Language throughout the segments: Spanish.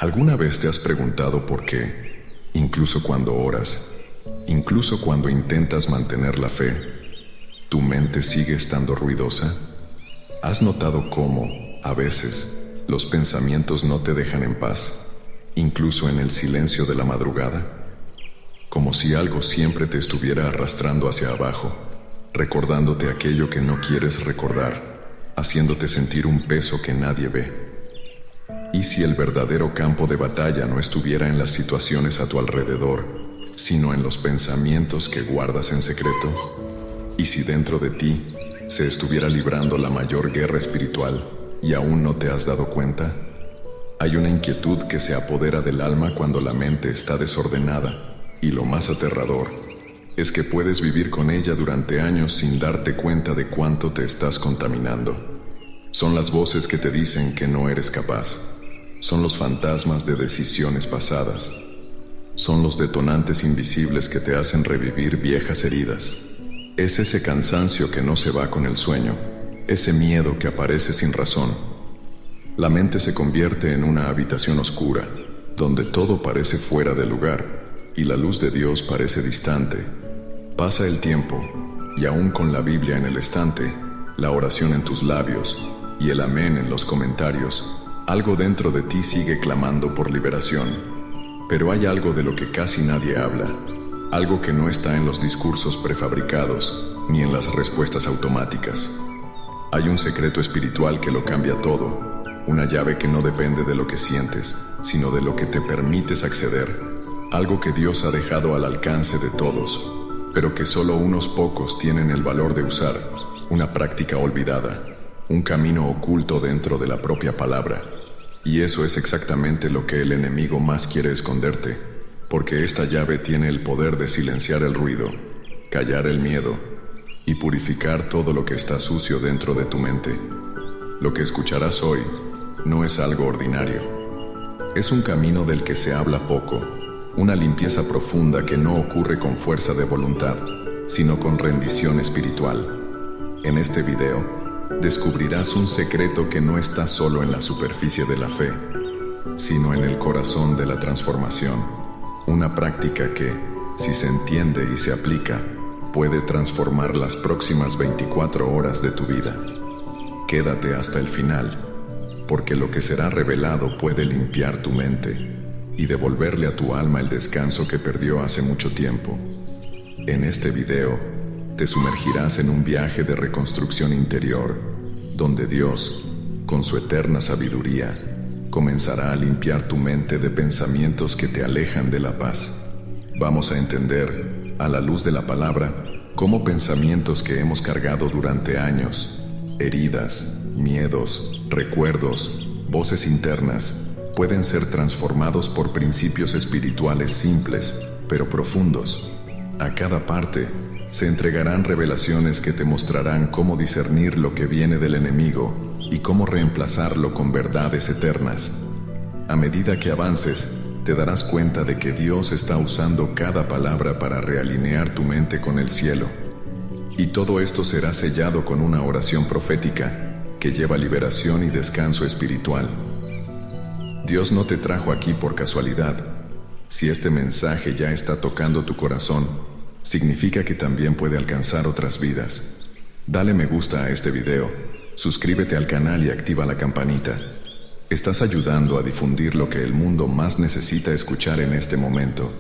¿Alguna vez te has preguntado por qué, incluso cuando oras, incluso cuando intentas mantener la fe, tu mente sigue estando ruidosa? ¿Has notado cómo, a veces, los pensamientos no te dejan en paz, incluso en el silencio de la madrugada? Como si algo siempre te estuviera arrastrando hacia abajo, recordándote aquello que no quieres recordar, haciéndote sentir un peso que nadie ve. ¿Y si el verdadero campo de batalla no estuviera en las situaciones a tu alrededor, sino en los pensamientos que guardas en secreto? ¿Y si dentro de ti se estuviera librando la mayor guerra espiritual y aún no te has dado cuenta? Hay una inquietud que se apodera del alma cuando la mente está desordenada, y lo más aterrador es que puedes vivir con ella durante años sin darte cuenta de cuánto te estás contaminando. Son las voces que te dicen que no eres capaz. Son los fantasmas de decisiones pasadas. Son los detonantes invisibles que te hacen revivir viejas heridas. Es ese cansancio que no se va con el sueño, ese miedo que aparece sin razón. La mente se convierte en una habitación oscura, donde todo parece fuera de lugar y la luz de Dios parece distante. Pasa el tiempo, y aún con la Biblia en el estante, la oración en tus labios y el amén en los comentarios, algo dentro de ti sigue clamando por liberación. Pero hay algo de lo que casi nadie habla, algo que no está en los discursos prefabricados ni en las respuestas automáticas. Hay un secreto espiritual que lo cambia todo, una llave que no depende de lo que sientes, sino de lo que te permites acceder, algo que Dios ha dejado al alcance de todos, pero que solo unos pocos tienen el valor de usar, una práctica olvidada, un camino oculto dentro de la propia palabra. Y eso es exactamente lo que el enemigo más quiere esconderte, porque esta llave tiene el poder de silenciar el ruido, callar el miedo y purificar todo lo que está sucio dentro de tu mente. Lo que escucharás hoy no es algo ordinario. Es un camino del que se habla poco, una limpieza profunda que no ocurre con fuerza de voluntad, sino con rendición espiritual. En este video descubrirás un secreto que no está solo en la superficie de la fe, sino en el corazón de la transformación. Una práctica que, si se entiende y se aplica, puede transformar las próximas 24 horas de tu vida. Quédate hasta el final, porque lo que será revelado puede limpiar tu mente y devolverle a tu alma el descanso que perdió hace mucho tiempo. En este video, te sumergirás en un viaje de reconstrucción interior, donde Dios, con su eterna sabiduría, comenzará a limpiar tu mente de pensamientos que te alejan de la paz. Vamos a entender, a la luz de la palabra, cómo pensamientos que hemos cargado durante años, heridas, miedos, recuerdos, voces internas, pueden ser transformados por principios espirituales simples, pero profundos. A cada parte se entregarán revelaciones que te mostrarán cómo discernir lo que viene del enemigo y cómo reemplazarlo con verdades eternas. A medida que avances, te darás cuenta de que Dios está usando cada palabra para realinear tu mente con el cielo. Y todo esto será sellado con una oración profética que lleva liberación y descanso espiritual. Dios no te trajo aquí por casualidad. Si este mensaje ya está tocando tu corazón, significa que también puede alcanzar otras vidas. Dale me gusta a este video, suscríbete al canal y activa la campanita. Estás ayudando a difundir lo que el mundo más necesita escuchar en este momento.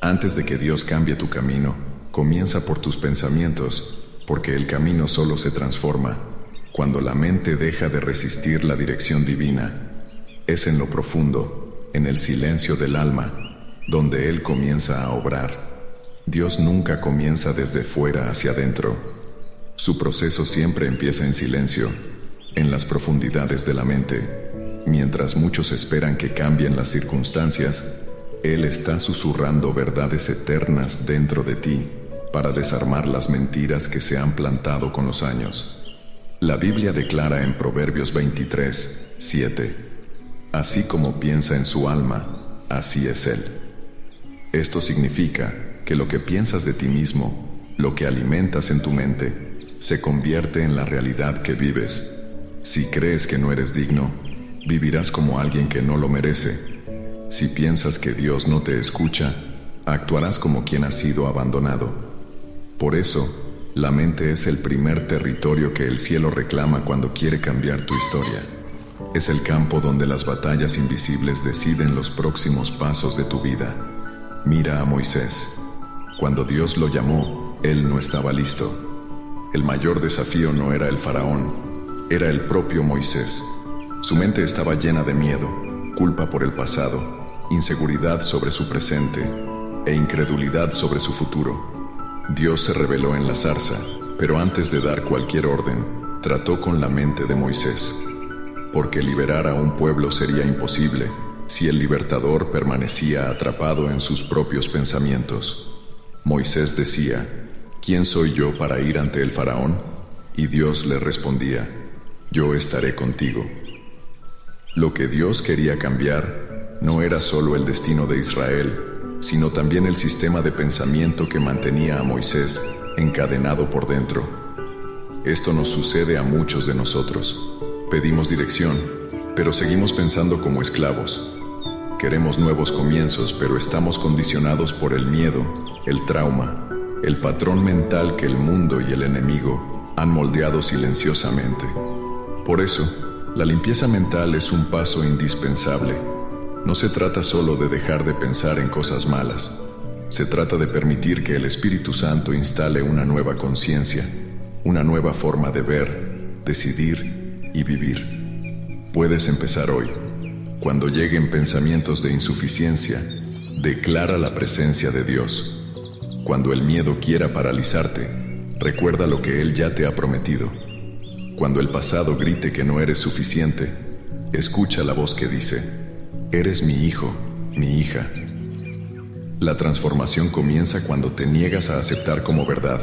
Antes de que Dios cambie tu camino, comienza por tus pensamientos, porque el camino solo se transforma cuando la mente deja de resistir la dirección divina. Es en lo profundo, en el silencio del alma, donde Él comienza a obrar. Dios nunca comienza desde fuera hacia adentro. Su proceso siempre empieza en silencio, en las profundidades de la mente. Mientras muchos esperan que cambien las circunstancias, Él está susurrando verdades eternas dentro de ti para desarmar las mentiras que se han plantado con los años. La Biblia declara en Proverbios 23:7: así como piensa en su alma, así es Él. Esto significa que lo que piensas de ti mismo, lo que alimentas en tu mente, se convierte en la realidad que vives. Si crees que no eres digno, vivirás como alguien que no lo merece, Si piensas que Dios no te escucha, actuarás como quien ha sido abandonado. Por eso, la mente es el primer territorio que el cielo reclama cuando quiere cambiar tu historia. Es el campo donde las batallas invisibles deciden los próximos pasos de tu vida. Mira a Moisés. Cuando Dios lo llamó, él no estaba listo. El mayor desafío no era el faraón, era el propio Moisés. Su mente estaba llena de miedo, culpa por el pasado, inseguridad sobre su presente e incredulidad sobre su futuro. Dios se reveló en la zarza, pero antes de dar cualquier orden, trató con la mente de Moisés. Porque liberar a un pueblo sería imposible si el libertador permanecía atrapado en sus propios pensamientos. Moisés decía, ¿quién soy yo para ir ante el faraón? Y Dios le respondía, yo estaré contigo. Lo que Dios quería cambiar no era solo el destino de Israel, sino también el sistema de pensamiento que mantenía a Moisés encadenado por dentro. Esto nos sucede a muchos de nosotros. Pedimos dirección, pero seguimos pensando como esclavos. Queremos nuevos comienzos, pero estamos condicionados por el miedo, el trauma, el patrón mental que el mundo y el enemigo han moldeado silenciosamente. Por eso, la limpieza mental es un paso indispensable. No se trata solo de dejar de pensar en cosas malas. Se trata de permitir que el Espíritu Santo instale una nueva conciencia, una nueva forma de ver, decidir y vivir. Puedes empezar hoy. Cuando lleguen pensamientos de insuficiencia, declara la presencia de Dios. Cuando el miedo quiera paralizarte, recuerda lo que Él ya te ha prometido. Cuando el pasado grite que no eres suficiente, escucha la voz que dice, eres mi hijo, mi hija. La transformación comienza cuando te niegas a aceptar como verdad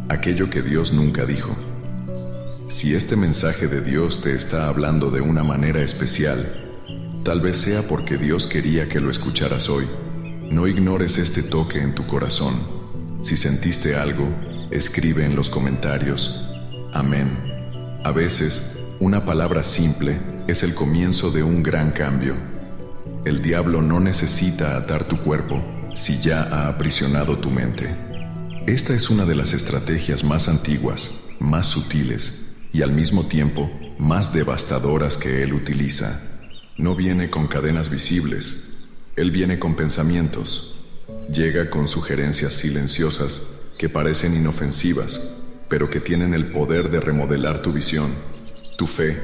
aquello que Dios nunca dijo. Si este mensaje de Dios te está hablando de una manera especial, tal vez sea porque Dios quería que lo escucharas hoy. No ignores este toque en tu corazón. Si sentiste algo, escribe en los comentarios. Amén. A veces, una palabra simple es el comienzo de un gran cambio. El diablo no necesita atar tu cuerpo si ya ha aprisionado tu mente. Esta es una de las estrategias más antiguas, más sutiles y al mismo tiempo más devastadoras que él utiliza. No viene con cadenas visibles, él viene con pensamientos. Llega con sugerencias silenciosas que parecen inofensivas, pero que tienen el poder de remodelar tu visión, tu fe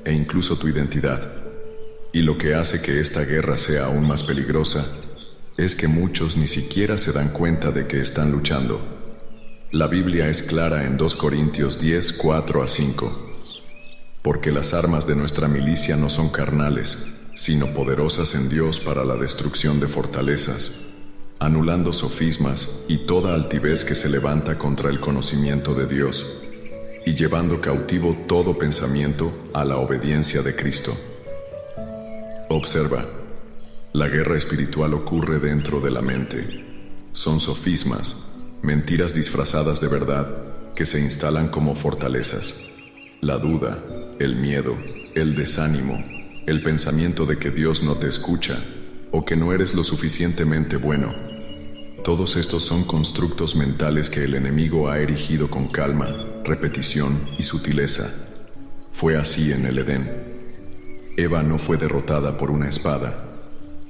e incluso tu identidad. Y lo que hace que esta guerra sea aún más peligrosa es que muchos ni siquiera se dan cuenta de que están luchando. La Biblia es clara en 2 Corintios 10, 4-5. Porque las armas de nuestra milicia no son carnales, sino poderosas en Dios para la destrucción de fortalezas, anulando sofismas y toda altivez que se levanta contra el conocimiento de Dios, y llevando cautivo todo pensamiento a la obediencia de Cristo. Observa, la guerra espiritual ocurre dentro de la mente. Son sofismas, mentiras disfrazadas de verdad que se instalan como fortalezas. La duda, el miedo, el desánimo, el pensamiento de que Dios no te escucha o que no eres lo suficientemente bueno. Todos estos son constructos mentales que el enemigo ha erigido con calma, repetición y sutileza. Fue así en el Edén. Eva no fue derrotada por una espada,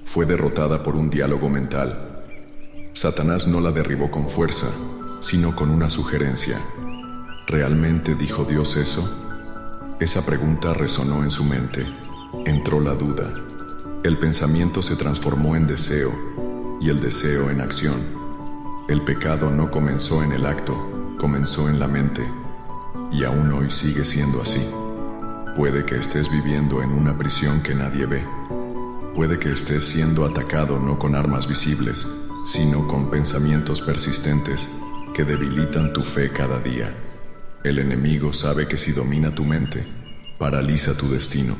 fue derrotada por un diálogo mental. Satanás no la derribó con fuerza, sino con una sugerencia. ¿Realmente dijo Dios eso? Esa pregunta resonó en su mente. Entró la duda. El pensamiento se transformó en deseo, y el deseo en acción. El pecado no comenzó en el acto, comenzó en la mente, y aún hoy sigue siendo así. Puede que estés viviendo en una prisión que nadie ve. Puede que estés siendo atacado no con armas visibles, sino con pensamientos persistentes que debilitan tu fe cada día. El enemigo sabe que si domina tu mente, paraliza tu destino.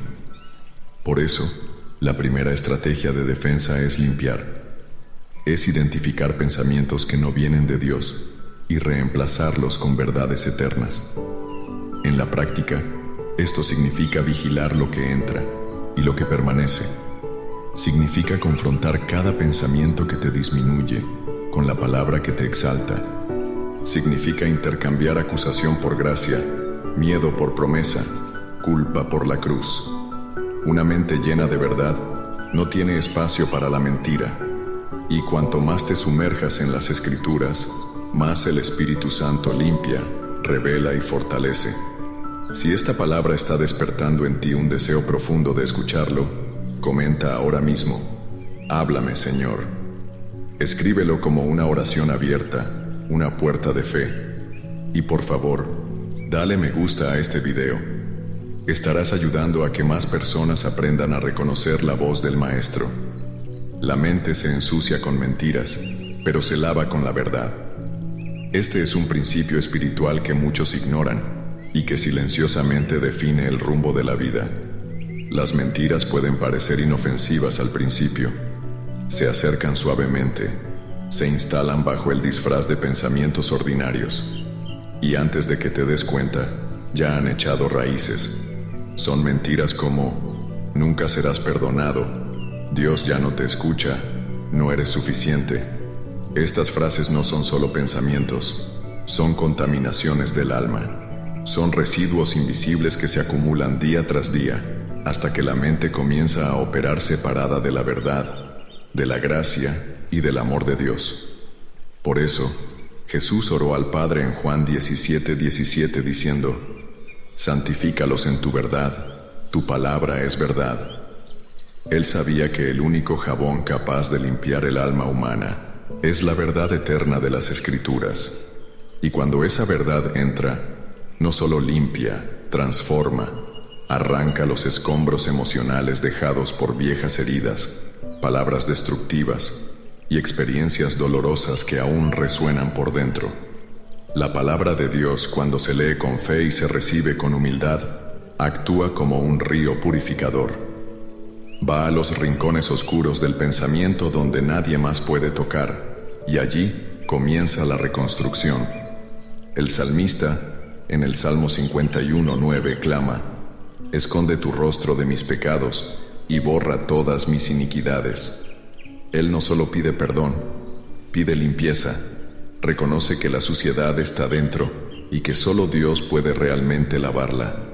Por eso, la primera estrategia de defensa es limpiar. Es identificar pensamientos que no vienen de Dios y reemplazarlos con verdades eternas. En la práctica, esto significa vigilar lo que entra y lo que permanece. Significa confrontar cada pensamiento que te disminuye con la palabra que te exalta. Significa intercambiar acusación por gracia, miedo por promesa, culpa por la cruz. Una mente llena de verdad no tiene espacio para la mentira, y cuanto más te sumerjas en las Escrituras, más el Espíritu Santo limpia, revela y fortalece. Si esta palabra está despertando en ti un deseo profundo de escucharlo, comenta ahora mismo: háblame, Señor. Escríbelo como una oración abierta, una puerta de fe. Y por favor, dale me gusta a este video. Estarás ayudando a que más personas aprendan a reconocer la voz del Maestro. La mente se ensucia con mentiras, pero se lava con la verdad. Este es un principio espiritual que muchos ignoran y que silenciosamente define el rumbo de la vida. Las mentiras pueden parecer inofensivas al principio. Se acercan suavemente, se instalan bajo el disfraz de pensamientos ordinarios, y antes de que te des cuenta, ya han echado raíces. Son mentiras como: nunca serás perdonado, Dios ya no te escucha, no eres suficiente. Estas frases no son solo pensamientos, son contaminaciones del alma. Son residuos invisibles que se acumulan día tras día, hasta que la mente comienza a operar separada de la verdad, de la gracia y del amor de Dios. Por eso, Jesús oró al Padre en Juan 17:17 diciendo: santifícalos en tu verdad, tu palabra es verdad. Él sabía que el único jabón capaz de limpiar el alma humana es la verdad eterna de las Escrituras. Y cuando esa verdad entra, no solo limpia, transforma, arranca los escombros emocionales dejados por viejas heridas, palabras destructivas y experiencias dolorosas que aún resuenan por dentro. La palabra de Dios, cuando se lee con fe y se recibe con humildad, actúa como un río purificador. Va a los rincones oscuros del pensamiento donde nadie más puede tocar, y allí comienza la reconstrucción. El salmista, en el Salmo 51:9, clama: esconde tu rostro de mis pecados y borra todas mis iniquidades. Él no solo pide perdón, pide limpieza. Reconoce que la suciedad está dentro y que solo Dios puede realmente lavarla.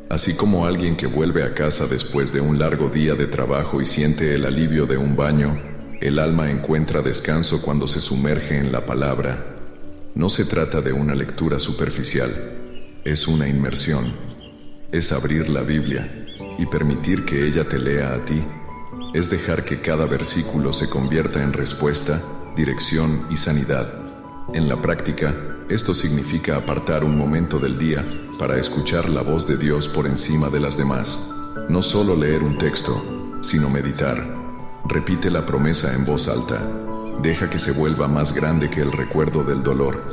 Así como alguien que vuelve a casa después de un largo día de trabajo y siente el alivio de un baño, el alma encuentra descanso cuando se sumerge en la palabra. No se trata de una lectura superficial, es una inmersión. Es abrir la Biblia y permitir que ella te lea a ti. Es dejar que cada versículo se convierta en respuesta, dirección y sanidad. En la práctica, esto significa apartar un momento del día para escuchar la voz de Dios por encima de las demás. No solo leer un texto, sino meditar. Repite la promesa en voz alta. Deja que se vuelva más grande que el recuerdo del dolor.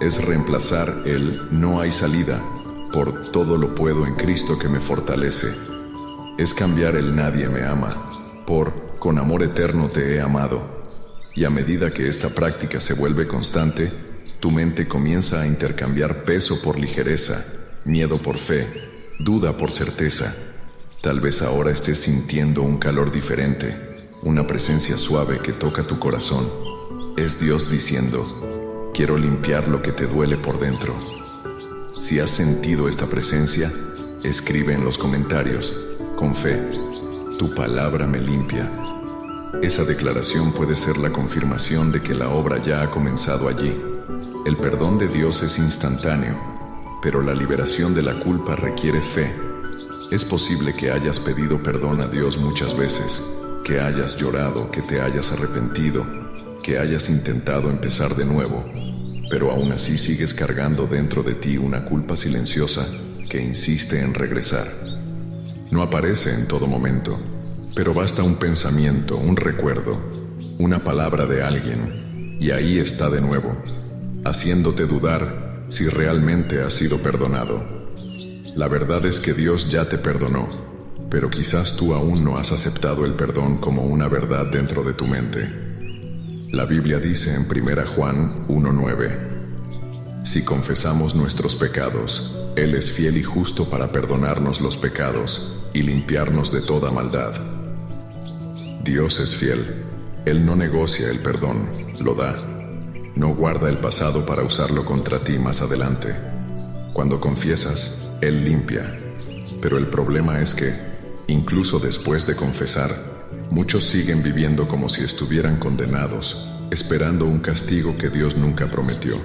Es reemplazar el "no hay salida" por "todo lo puedo en Cristo que me fortalece". Es cambiar el "nadie me ama" por "con amor eterno te he amado". Y a medida que esta práctica se vuelve constante, tu mente comienza a intercambiar peso por ligereza, miedo por fe, duda por certeza. Tal vez ahora estés sintiendo un calor diferente, una presencia suave que toca tu corazón. Es Dios diciendo: quiero limpiar lo que te duele por dentro. Si has sentido esta presencia, escribe en los comentarios: con fe, tu palabra me limpia. Esa declaración puede ser la confirmación de que la obra ya ha comenzado allí. El perdón de Dios es instantáneo, pero la liberación de la culpa requiere fe. Es posible que hayas pedido perdón a Dios muchas veces, que hayas llorado, que te hayas arrepentido, que hayas intentado empezar de nuevo, pero aún así sigues cargando dentro de ti una culpa silenciosa que insiste en regresar. No aparece en todo momento, pero basta un pensamiento, un recuerdo, una palabra de alguien, y ahí está de nuevo, haciéndote dudar si realmente has sido perdonado. La verdad es que Dios ya te perdonó, pero quizás tú aún no has aceptado el perdón como una verdad dentro de tu mente. La Biblia dice en 1 Juan 1:9: si confesamos nuestros pecados, Él es fiel y justo para perdonarnos los pecados y limpiarnos de toda maldad. Dios es fiel. Él no negocia el perdón, lo da. No guarda el pasado para usarlo contra ti más adelante. Cuando confiesas, Él limpia. Pero el problema es que, incluso después de confesar, muchos siguen viviendo como si estuvieran condenados, esperando un castigo que Dios nunca prometió.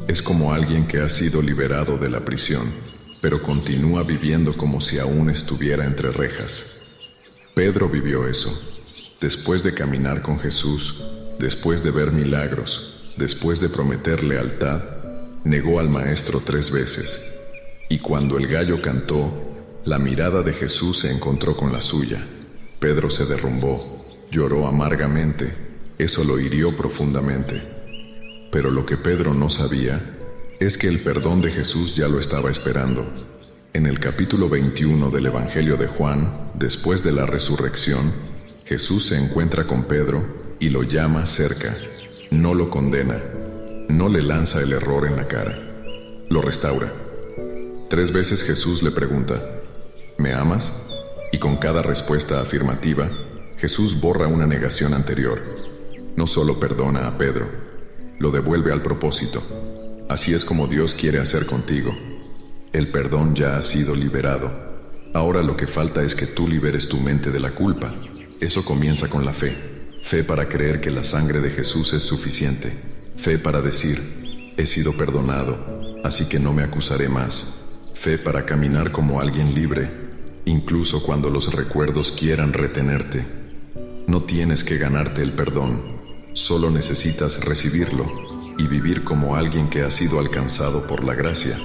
Es como alguien que ha sido liberado de la prisión, pero continúa viviendo como si aún estuviera entre rejas. Pedro vivió eso. Después de caminar con Jesús, después de ver milagros, después de prometer lealtad, negó al Maestro 3 veces. Y cuando el gallo cantó, la mirada de Jesús se encontró con la suya. Pedro se derrumbó, lloró amargamente, eso lo hirió profundamente. Pero lo que Pedro no sabía es que el perdón de Jesús ya lo estaba esperando. En el capítulo 21 del Evangelio de Juan, después de la resurrección, Jesús se encuentra con Pedro y lo llama cerca. No lo condena, no le lanza el error en la cara, lo restaura. 3 veces Jesús le pregunta, ¿me amas? Y con cada respuesta afirmativa, Jesús borra una negación anterior. No solo perdona a Pedro, lo devuelve al propósito. Así es como Dios quiere hacer contigo. El perdón ya ha sido liberado. Ahora lo que falta es que tú liberes tu mente de la culpa. Eso comienza con la fe. Fe para creer que la sangre de Jesús es suficiente. Fe para decir, he sido perdonado, así que no me acusaré más. Fe para caminar como alguien libre, incluso cuando los recuerdos quieran retenerte. No tienes que ganarte el perdón, solo necesitas recibirlo y vivir como alguien que ha sido alcanzado por la gracia.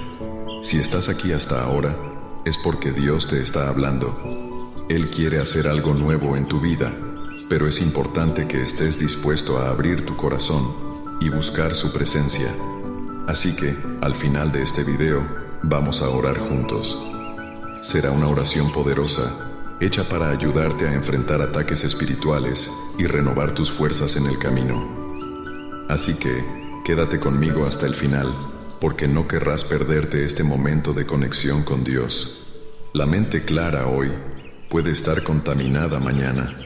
Si estás aquí hasta ahora, es porque Dios te está hablando. Él quiere hacer algo nuevo en tu vida, pero es importante que estés dispuesto a abrir tu corazón y buscar su presencia. Así que, al final de este video, vamos a orar juntos. Será una oración poderosa, hecha para ayudarte a enfrentar ataques espirituales y renovar tus fuerzas en el camino. Así que, quédate conmigo hasta el final, porque no querrás perderte este momento de conexión con Dios. La mente clara hoy puede estar contaminada mañana.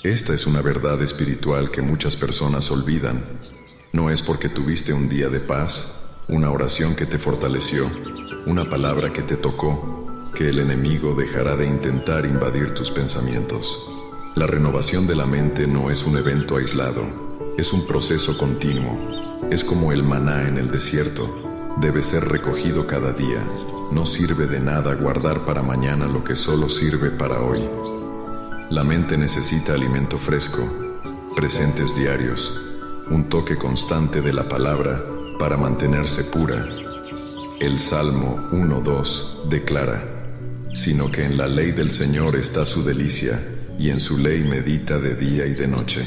Esta es una verdad espiritual que muchas personas olvidan. No es porque tuviste un día de paz, una oración que te fortaleció, una palabra que te tocó, que el enemigo dejará de intentar invadir tus pensamientos. La renovación de la mente no es un evento aislado, es un proceso continuo. Es como el maná en el desierto, debe ser recogido cada día. No sirve de nada guardar para mañana lo que solo sirve para hoy. La mente necesita alimento fresco, presentes diarios, un toque constante de la palabra para mantenerse pura. El Salmo 1:2 declara, sino que en la ley del Señor está su delicia, y en su ley medita de día y de noche.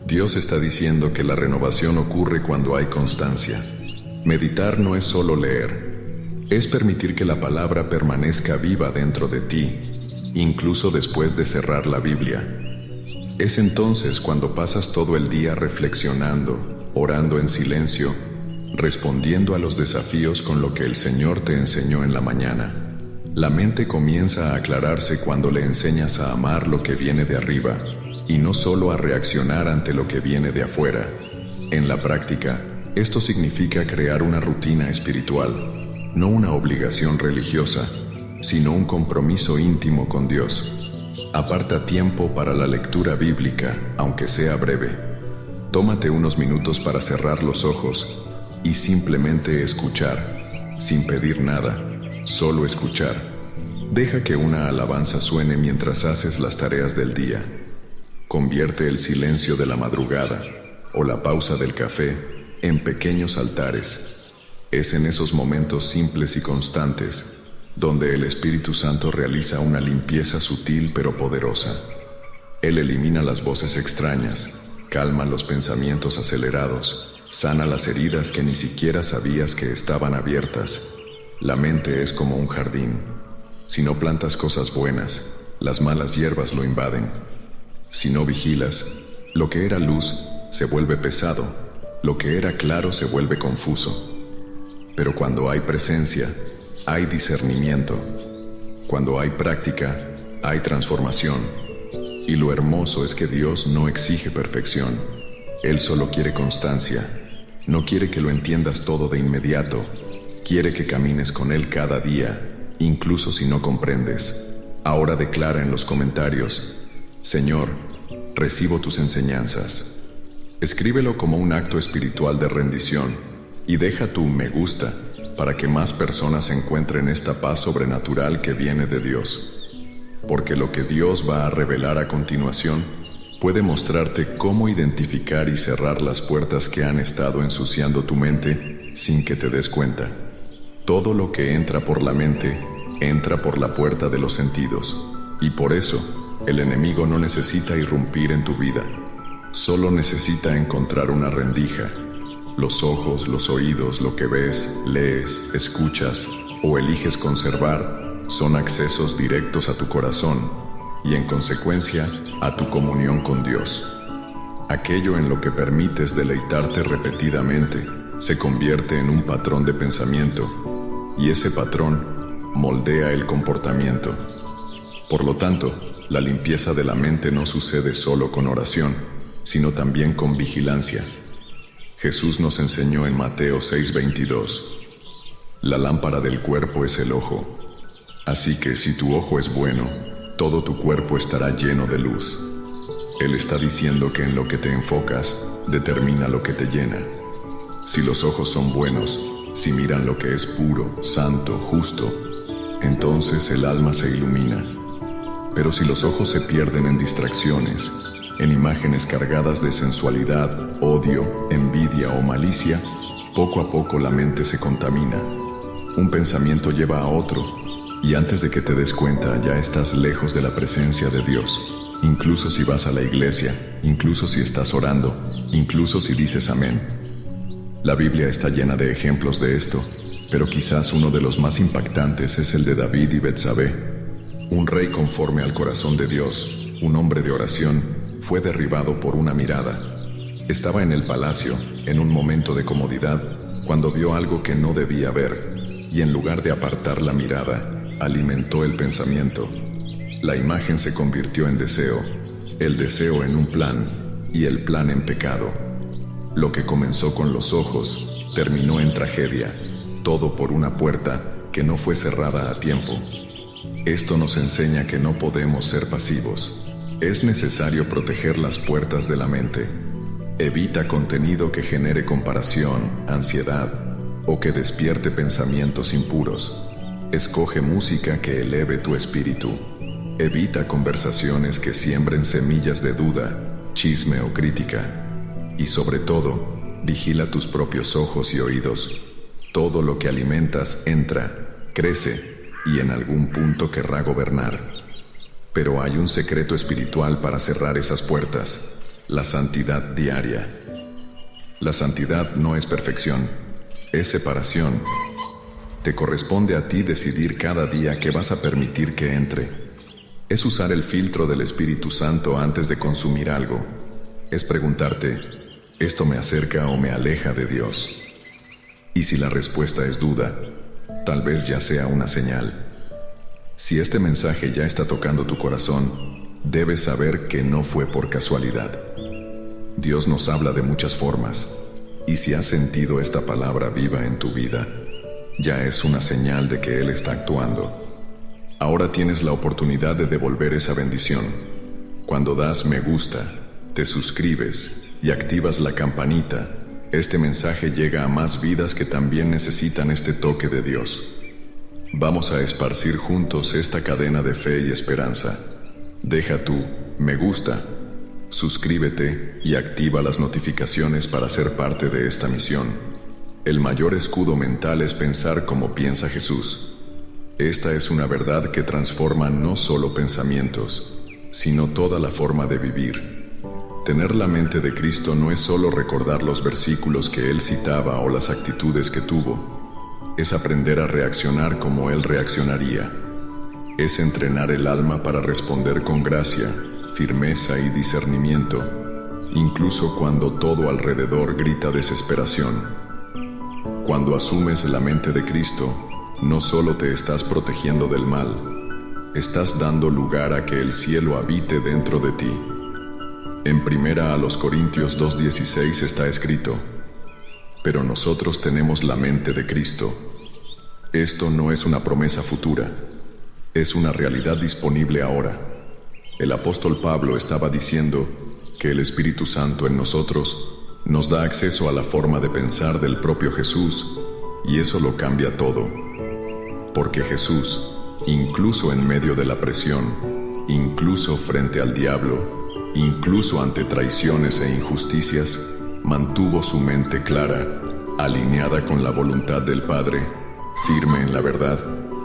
Dios está diciendo que la renovación ocurre cuando hay constancia. Meditar no es solo leer, es permitir que la palabra permanezca viva dentro de ti, incluso después de cerrar la Biblia. Es entonces cuando pasas todo el día reflexionando, orando en silencio, respondiendo a los desafíos con lo que el Señor te enseñó en la mañana. La mente comienza a aclararse cuando le enseñas a amar lo que viene de arriba, y no solo a reaccionar ante lo que viene de afuera. En la práctica, esto significa crear una rutina espiritual, no una obligación religiosa, sino un compromiso íntimo con Dios. Aparta tiempo para la lectura bíblica, aunque sea breve. Tómate unos minutos para cerrar los ojos y simplemente escuchar, sin pedir nada, solo escuchar. Deja que una alabanza suene mientras haces las tareas del día. Convierte el silencio de la madrugada o la pausa del café en pequeños altares. Es en esos momentos simples y constantes donde el Espíritu Santo realiza una limpieza sutil pero poderosa. Él elimina las voces extrañas, calma los pensamientos acelerados, sana las heridas que ni siquiera sabías que estaban abiertas. La mente es como un jardín. Si no plantas cosas buenas, las malas hierbas lo invaden. Si no vigilas, lo que era luz se vuelve pesado, lo que era claro se vuelve confuso. Pero cuando hay presencia, hay discernimiento. Cuando hay práctica, hay transformación. Y lo hermoso es que Dios no exige perfección. Él solo quiere constancia. No quiere que lo entiendas todo de inmediato. Quiere que camines con Él cada día, incluso si no comprendes. Ahora declara en los comentarios: Señor, recibo tus enseñanzas. Escríbelo como un acto espiritual de rendición y deja tu me gusta para que más personas encuentren esta paz sobrenatural que viene de Dios. Porque lo que Dios va a revelar a continuación puede mostrarte cómo identificar y cerrar las puertas que han estado ensuciando tu mente sin que te des cuenta. Todo lo que entra por la mente entra por la puerta de los sentidos, y por eso el enemigo no necesita irrumpir en tu vida. Solo necesita encontrar una rendija. Los ojos, los oídos, lo que ves, lees, escuchas o eliges conservar son accesos directos a tu corazón y, en consecuencia, a tu comunión con Dios. Aquello en lo que permites deleitarte repetidamente se convierte en un patrón de pensamiento, y ese patrón moldea el comportamiento. Por lo tanto, la limpieza de la mente no sucede solo con oración, sino también con vigilancia. Jesús nos enseñó en Mateo 6:22: la lámpara del cuerpo es el ojo. Así que si tu ojo es bueno, todo tu cuerpo estará lleno de luz. Él está diciendo que en lo que te enfocas determina lo que te llena. Si los ojos son buenos, si miran lo que es puro, santo, justo, entonces el alma se ilumina. Pero si los ojos se pierden en distracciones, en imágenes cargadas de sensualidad, odio, envidia o malicia, poco a poco la mente se contamina. Un pensamiento lleva a otro, y antes de que te des cuenta ya estás lejos de la presencia de Dios. Incluso si vas a la iglesia, incluso si estás orando, incluso si dices amén. La Biblia está llena de ejemplos de esto, pero quizás uno de los más impactantes es el de David y Betsabé. Un rey conforme al corazón de Dios, un hombre de oración, fue derribado por una mirada. Estaba en el palacio, en un momento de comodidad, cuando vio algo que no debía ver, y en lugar de apartar la mirada, alimentó el pensamiento. La imagen se convirtió en deseo, el deseo en un plan, y el plan en pecado. Lo que comenzó con los ojos, terminó en tragedia, todo por una puerta que no fue cerrada a tiempo. Esto nos enseña que no podemos ser pasivos. Es necesario proteger las puertas de la mente. Evita contenido que genere comparación, ansiedad o que despierte pensamientos impuros. Escoge música que eleve tu espíritu. Evita conversaciones que siembren semillas de duda, chisme o crítica. Y sobre todo, vigila tus propios ojos y oídos. Todo lo que alimentas entra, crece y en algún punto querrá gobernar. Pero hay un secreto espiritual para cerrar esas puertas: la santidad diaria. La santidad no es perfección, es separación. Te corresponde a ti decidir cada día qué vas a permitir que entre. Es usar el filtro del Espíritu Santo antes de consumir algo. Es preguntarte: ¿esto me acerca o me aleja de Dios? Y si la respuesta es duda, tal vez ya sea una señal. Si este mensaje ya está tocando tu corazón, debes saber que no fue por casualidad. Dios nos habla de muchas formas, y si has sentido esta palabra viva en tu vida, ya es una señal de que Él está actuando. Ahora tienes la oportunidad de devolver esa bendición. Cuando das me gusta, te suscribes y activas la campanita, este mensaje llega a más vidas que también necesitan este toque de Dios. Vamos a esparcir juntos esta cadena de fe y esperanza. Deja tu me gusta, suscríbete y activa las notificaciones para ser parte de esta misión. El mayor escudo mental es pensar como piensa Jesús. Esta es una verdad que transforma no solo pensamientos, sino toda la forma de vivir. Tener la mente de Cristo no es solo recordar los versículos que Él citaba o las actitudes que tuvo. Es aprender a reaccionar como Él reaccionaría. Es entrenar el alma para responder con gracia, firmeza y discernimiento, incluso cuando todo alrededor grita desesperación. Cuando asumes la mente de Cristo, no solo te estás protegiendo del mal, estás dando lugar a que el cielo habite dentro de ti. En 1 Corintios 2:16 está escrito: pero nosotros tenemos la mente de Cristo. Esto no es una promesa futura, es una realidad disponible ahora. El apóstol Pablo estaba diciendo que el Espíritu Santo en nosotros nos da acceso a la forma de pensar del propio Jesús, y eso lo cambia todo. Porque Jesús, incluso en medio de la presión, incluso frente al diablo, incluso ante traiciones e injusticias, mantuvo su mente clara, alineada con la voluntad del Padre, firme en la verdad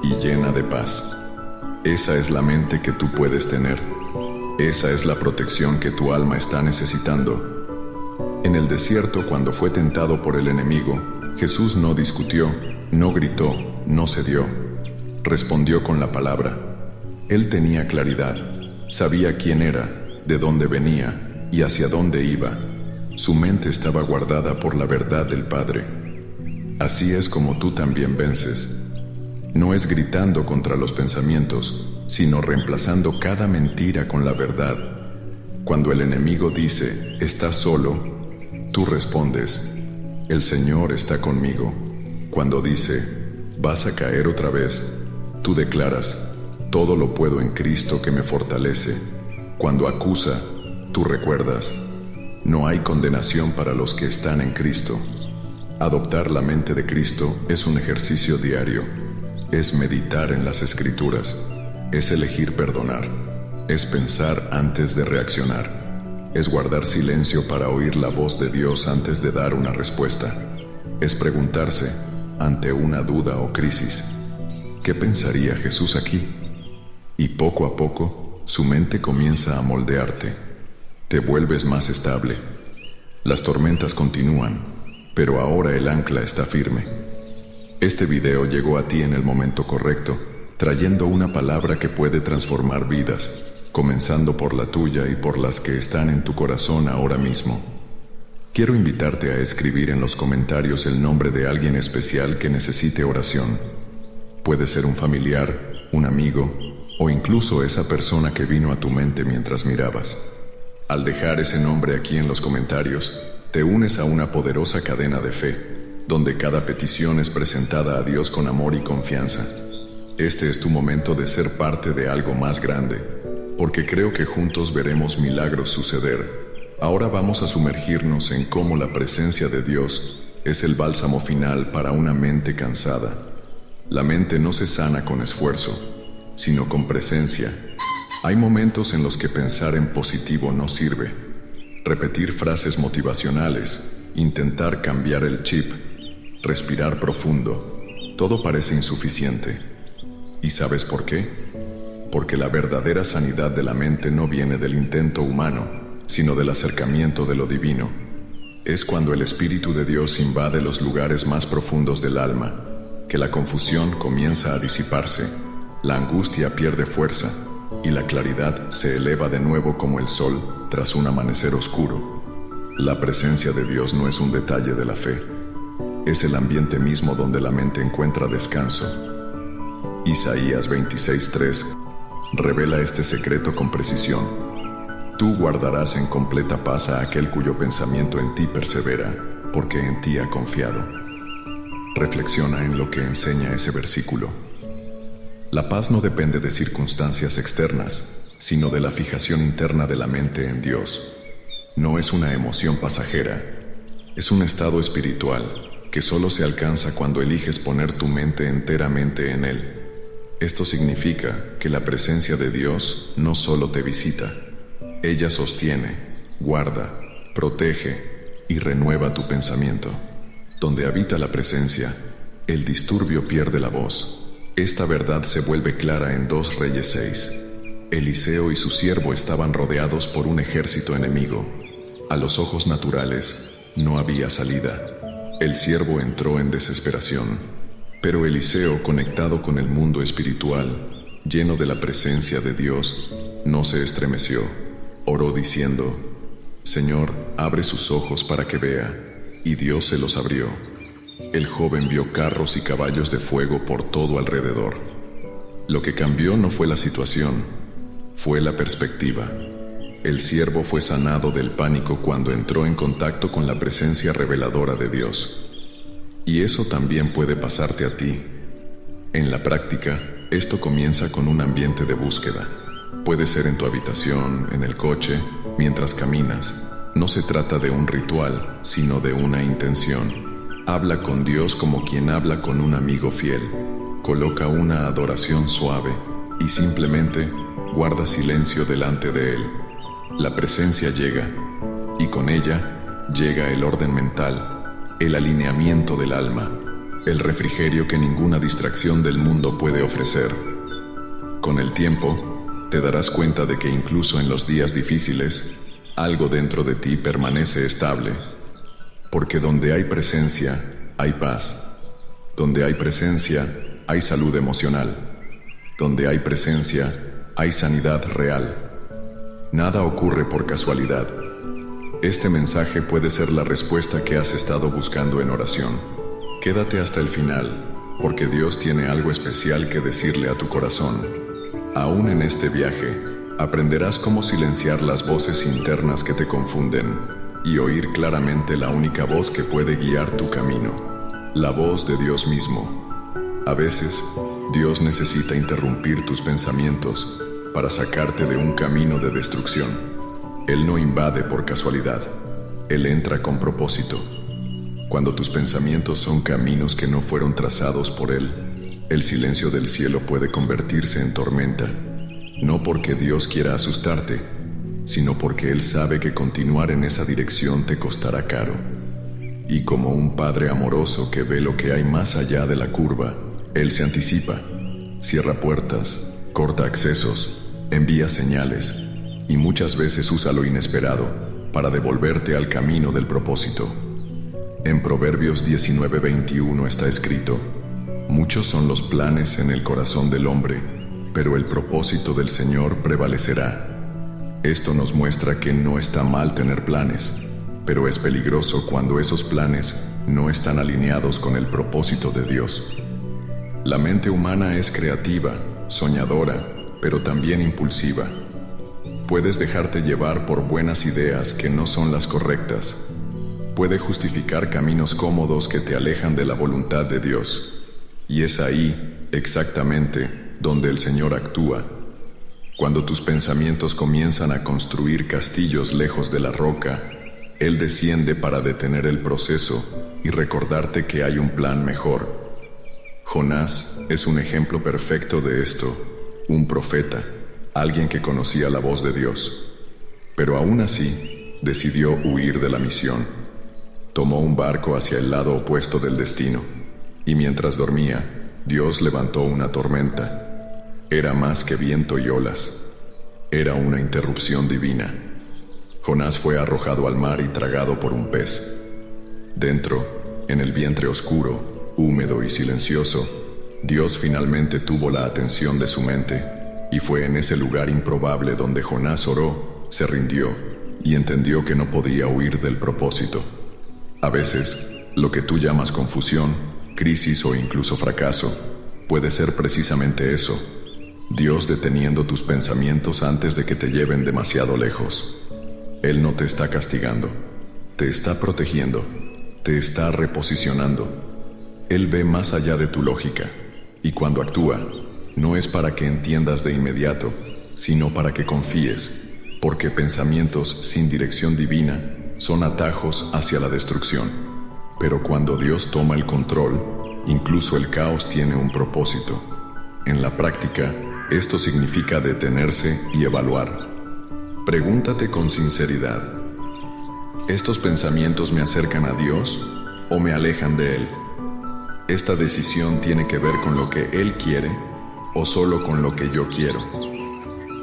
y llena de paz. Esa es la mente que tú puedes tener. Esa es la protección que tu alma está necesitando. En el desierto, cuando fue tentado por el enemigo, Jesús no discutió, no gritó, no cedió. Respondió con la palabra. Él tenía claridad, sabía quién era, de dónde venía y hacia dónde iba. Su mente estaba guardada por la verdad del Padre. Así es como tú también vences. No es gritando contra los pensamientos, sino reemplazando cada mentira con la verdad. Cuando el enemigo dice, estás solo, tú respondes, el Señor está conmigo. Cuando dice, vas a caer otra vez, tú declaras, todo lo puedo en Cristo que me fortalece. Cuando acusa, tú recuerdas, no hay condenación para los que están en Cristo. Adoptar la mente de Cristo es un ejercicio diario. Es meditar en las Escrituras. Es elegir perdonar. Es pensar antes de reaccionar. Es guardar silencio para oír la voz de Dios antes de dar una respuesta. Es preguntarse, ante una duda o crisis, ¿qué pensaría Jesús aquí? Y poco a poco, su mente comienza a moldearte. Te vuelves más estable. Las tormentas continúan, pero ahora el ancla está firme. Este video llegó a ti en el momento correcto, trayendo una palabra que puede transformar vidas, comenzando por la tuya y por las que están en tu corazón ahora mismo. Quiero invitarte a escribir en los comentarios el nombre de alguien especial que necesite oración. Puede ser un familiar, un amigo, o incluso esa persona que vino a tu mente mientras mirabas. Al dejar ese nombre aquí en los comentarios, te unes a una poderosa cadena de fe, donde cada petición es presentada a Dios con amor y confianza. Este es tu momento de ser parte de algo más grande, porque creo que juntos veremos milagros suceder. Ahora vamos a sumergirnos en cómo la presencia de Dios es el bálsamo final para una mente cansada. La mente no se sana con esfuerzo, sino con presencia. Hay momentos en los que pensar en positivo no sirve. Repetir frases motivacionales, intentar cambiar el chip, respirar profundo, todo parece insuficiente. ¿Y sabes por qué? Porque la verdadera sanidad de la mente no viene del intento humano, sino del acercamiento de lo divino. Es cuando el Espíritu de Dios invade los lugares más profundos del alma, que la confusión comienza a disiparse, la angustia pierde fuerza y la claridad se eleva de nuevo como el sol tras un amanecer oscuro. La presencia de Dios no es un detalle de la fe, es el ambiente mismo donde la mente encuentra descanso. Isaías 26:3 revela este secreto con precisión. Tú guardarás en completa paz a aquel cuyo pensamiento en ti persevera, porque en ti ha confiado. Reflexiona en lo que enseña ese versículo. La paz no depende de circunstancias externas, sino de la fijación interna de la mente en Dios. No es una emoción pasajera, es un estado espiritual que solo se alcanza cuando eliges poner tu mente enteramente en Él. Esto significa que la presencia de Dios no solo te visita, ella sostiene, guarda, protege y renueva tu pensamiento. Donde habita la presencia, el disturbio pierde la voz. Esta verdad se vuelve clara en 2 Reyes 6. Eliseo y su siervo estaban rodeados por un ejército enemigo. A los ojos naturales, no había salida. El siervo entró en desesperación, pero Eliseo, conectado con el mundo espiritual, lleno de la presencia de Dios, no se estremeció. Oró diciendo, Señor, abre sus ojos para que vea, y Dios se los abrió. El joven vio carros y caballos de fuego por todo alrededor. Lo que cambió no fue la situación, fue la perspectiva. El siervo fue sanado del pánico cuando entró en contacto con la presencia reveladora de Dios. Y eso también puede pasarte a ti. En la práctica, esto comienza con un ambiente de búsqueda. Puede ser en tu habitación, en el coche, mientras caminas. No se trata de un ritual, sino de una intención. Habla con Dios como quien habla con un amigo fiel. Coloca una adoración suave y simplemente guarda silencio delante de Él. La presencia llega, y con ella llega el orden mental, el alineamiento del alma, el refrigerio que ninguna distracción del mundo puede ofrecer. Con el tiempo, te darás cuenta de que incluso en los días difíciles, algo dentro de ti permanece estable, porque donde hay presencia, hay paz. Donde hay presencia, hay salud emocional. Donde hay presencia, hay sanidad real. Nada ocurre por casualidad. Este mensaje puede ser la respuesta que has estado buscando en oración. Quédate hasta el final, porque Dios tiene algo especial que decirle a tu corazón. Aún en este viaje, aprenderás cómo silenciar las voces internas que te confunden y oír claramente la única voz que puede guiar tu camino, la voz de Dios mismo. A veces, Dios necesita interrumpir tus pensamientos para sacarte de un camino de destrucción. Él no invade por casualidad, Él entra con propósito. Cuando tus pensamientos son caminos que no fueron trazados por Él, el silencio del cielo puede convertirse en tormenta, no porque Dios quiera asustarte, sino porque Él sabe que continuar en esa dirección te costará caro. Y como un padre amoroso que ve lo que hay más allá de la curva, Él se anticipa, cierra puertas, corta accesos, envía señales y muchas veces usa lo inesperado para devolverte al camino del propósito. En Proverbios 19:21 está escrito: muchos son los planes en el corazón del hombre, pero el propósito del Señor prevalecerá. Esto nos muestra que no está mal tener planes, pero es peligroso cuando esos planes no están alineados con el propósito de Dios. La mente humana es creativa, soñadora, pero también impulsiva. Puedes dejarte llevar por buenas ideas que no son las correctas. Puede justificar caminos cómodos que te alejan de la voluntad de Dios. Y es ahí, exactamente, donde el Señor actúa. Cuando tus pensamientos comienzan a construir castillos lejos de la roca, Él desciende para detener el proceso y recordarte que hay un plan mejor. Jonás es un ejemplo perfecto de esto. Un profeta, alguien que conocía la voz de Dios. Pero aún así, decidió huir de la misión. Tomó un barco hacia el lado opuesto del destino, y mientras dormía, Dios levantó una tormenta. Era más que viento y olas. Era una interrupción divina. Jonás fue arrojado al mar y tragado por un pez. Dentro, en el vientre oscuro, húmedo y silencioso, Dios finalmente tuvo la atención de su mente, y fue en ese lugar improbable donde Jonás oró, se rindió y entendió que no podía huir del propósito. A veces, lo que tú llamas confusión, crisis o incluso fracaso, puede ser precisamente eso: Dios deteniendo tus pensamientos antes de que te lleven demasiado lejos. Él no te está castigando, te está protegiendo, te está reposicionando. Él ve más allá de tu lógica. Y cuando actúa, no es para que entiendas de inmediato, sino para que confíes, porque pensamientos sin dirección divina son atajos hacia la destrucción. Pero cuando Dios toma el control, incluso el caos tiene un propósito. En la práctica, esto significa detenerse y evaluar. Pregúntate con sinceridad: ¿estos pensamientos me acercan a Dios o me alejan de Él? ¿Esta decisión tiene que ver con lo que Él quiere o solo con lo que yo quiero?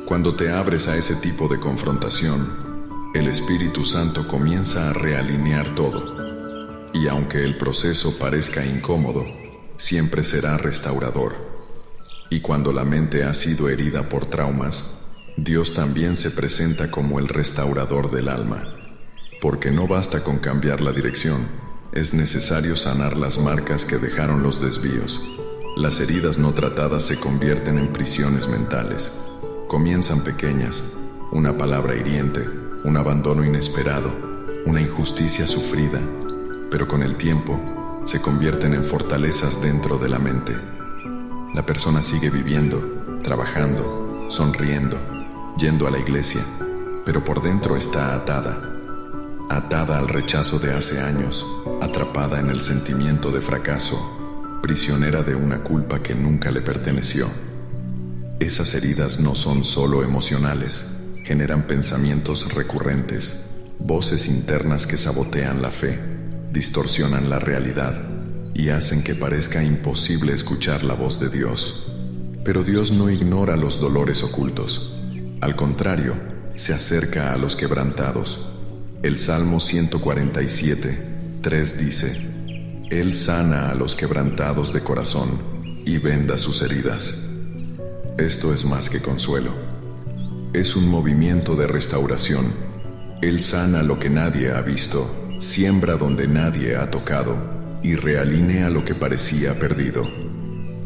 Cuando te abres a ese tipo de confrontación, el Espíritu Santo comienza a realinear todo. Y aunque el proceso parezca incómodo, siempre será restaurador. Y cuando la mente ha sido herida por traumas, Dios también se presenta como el restaurador del alma. Porque no basta con cambiar la dirección, es necesario sanar las marcas que dejaron los desvíos. Las heridas no tratadas se convierten en prisiones mentales. Comienzan pequeñas, una palabra hiriente, un abandono inesperado, una injusticia sufrida, pero con el tiempo se convierten en fortalezas dentro de la mente. La persona sigue viviendo, trabajando, sonriendo, yendo a la iglesia, pero por dentro está atada al rechazo de hace años, atrapada en el sentimiento de fracaso, prisionera de una culpa que nunca le perteneció. Esas heridas no son solo emocionales, generan pensamientos recurrentes, voces internas que sabotean la fe, distorsionan la realidad y hacen que parezca imposible escuchar la voz de Dios. Pero Dios no ignora los dolores ocultos. Al contrario, se acerca a los quebrantados. El Salmo 147:3 dice: Él sana a los quebrantados de corazón y venda sus heridas. Esto es más que consuelo. Es un movimiento de restauración. Él sana lo que nadie ha visto, siembra donde nadie ha tocado y realinea lo que parecía perdido.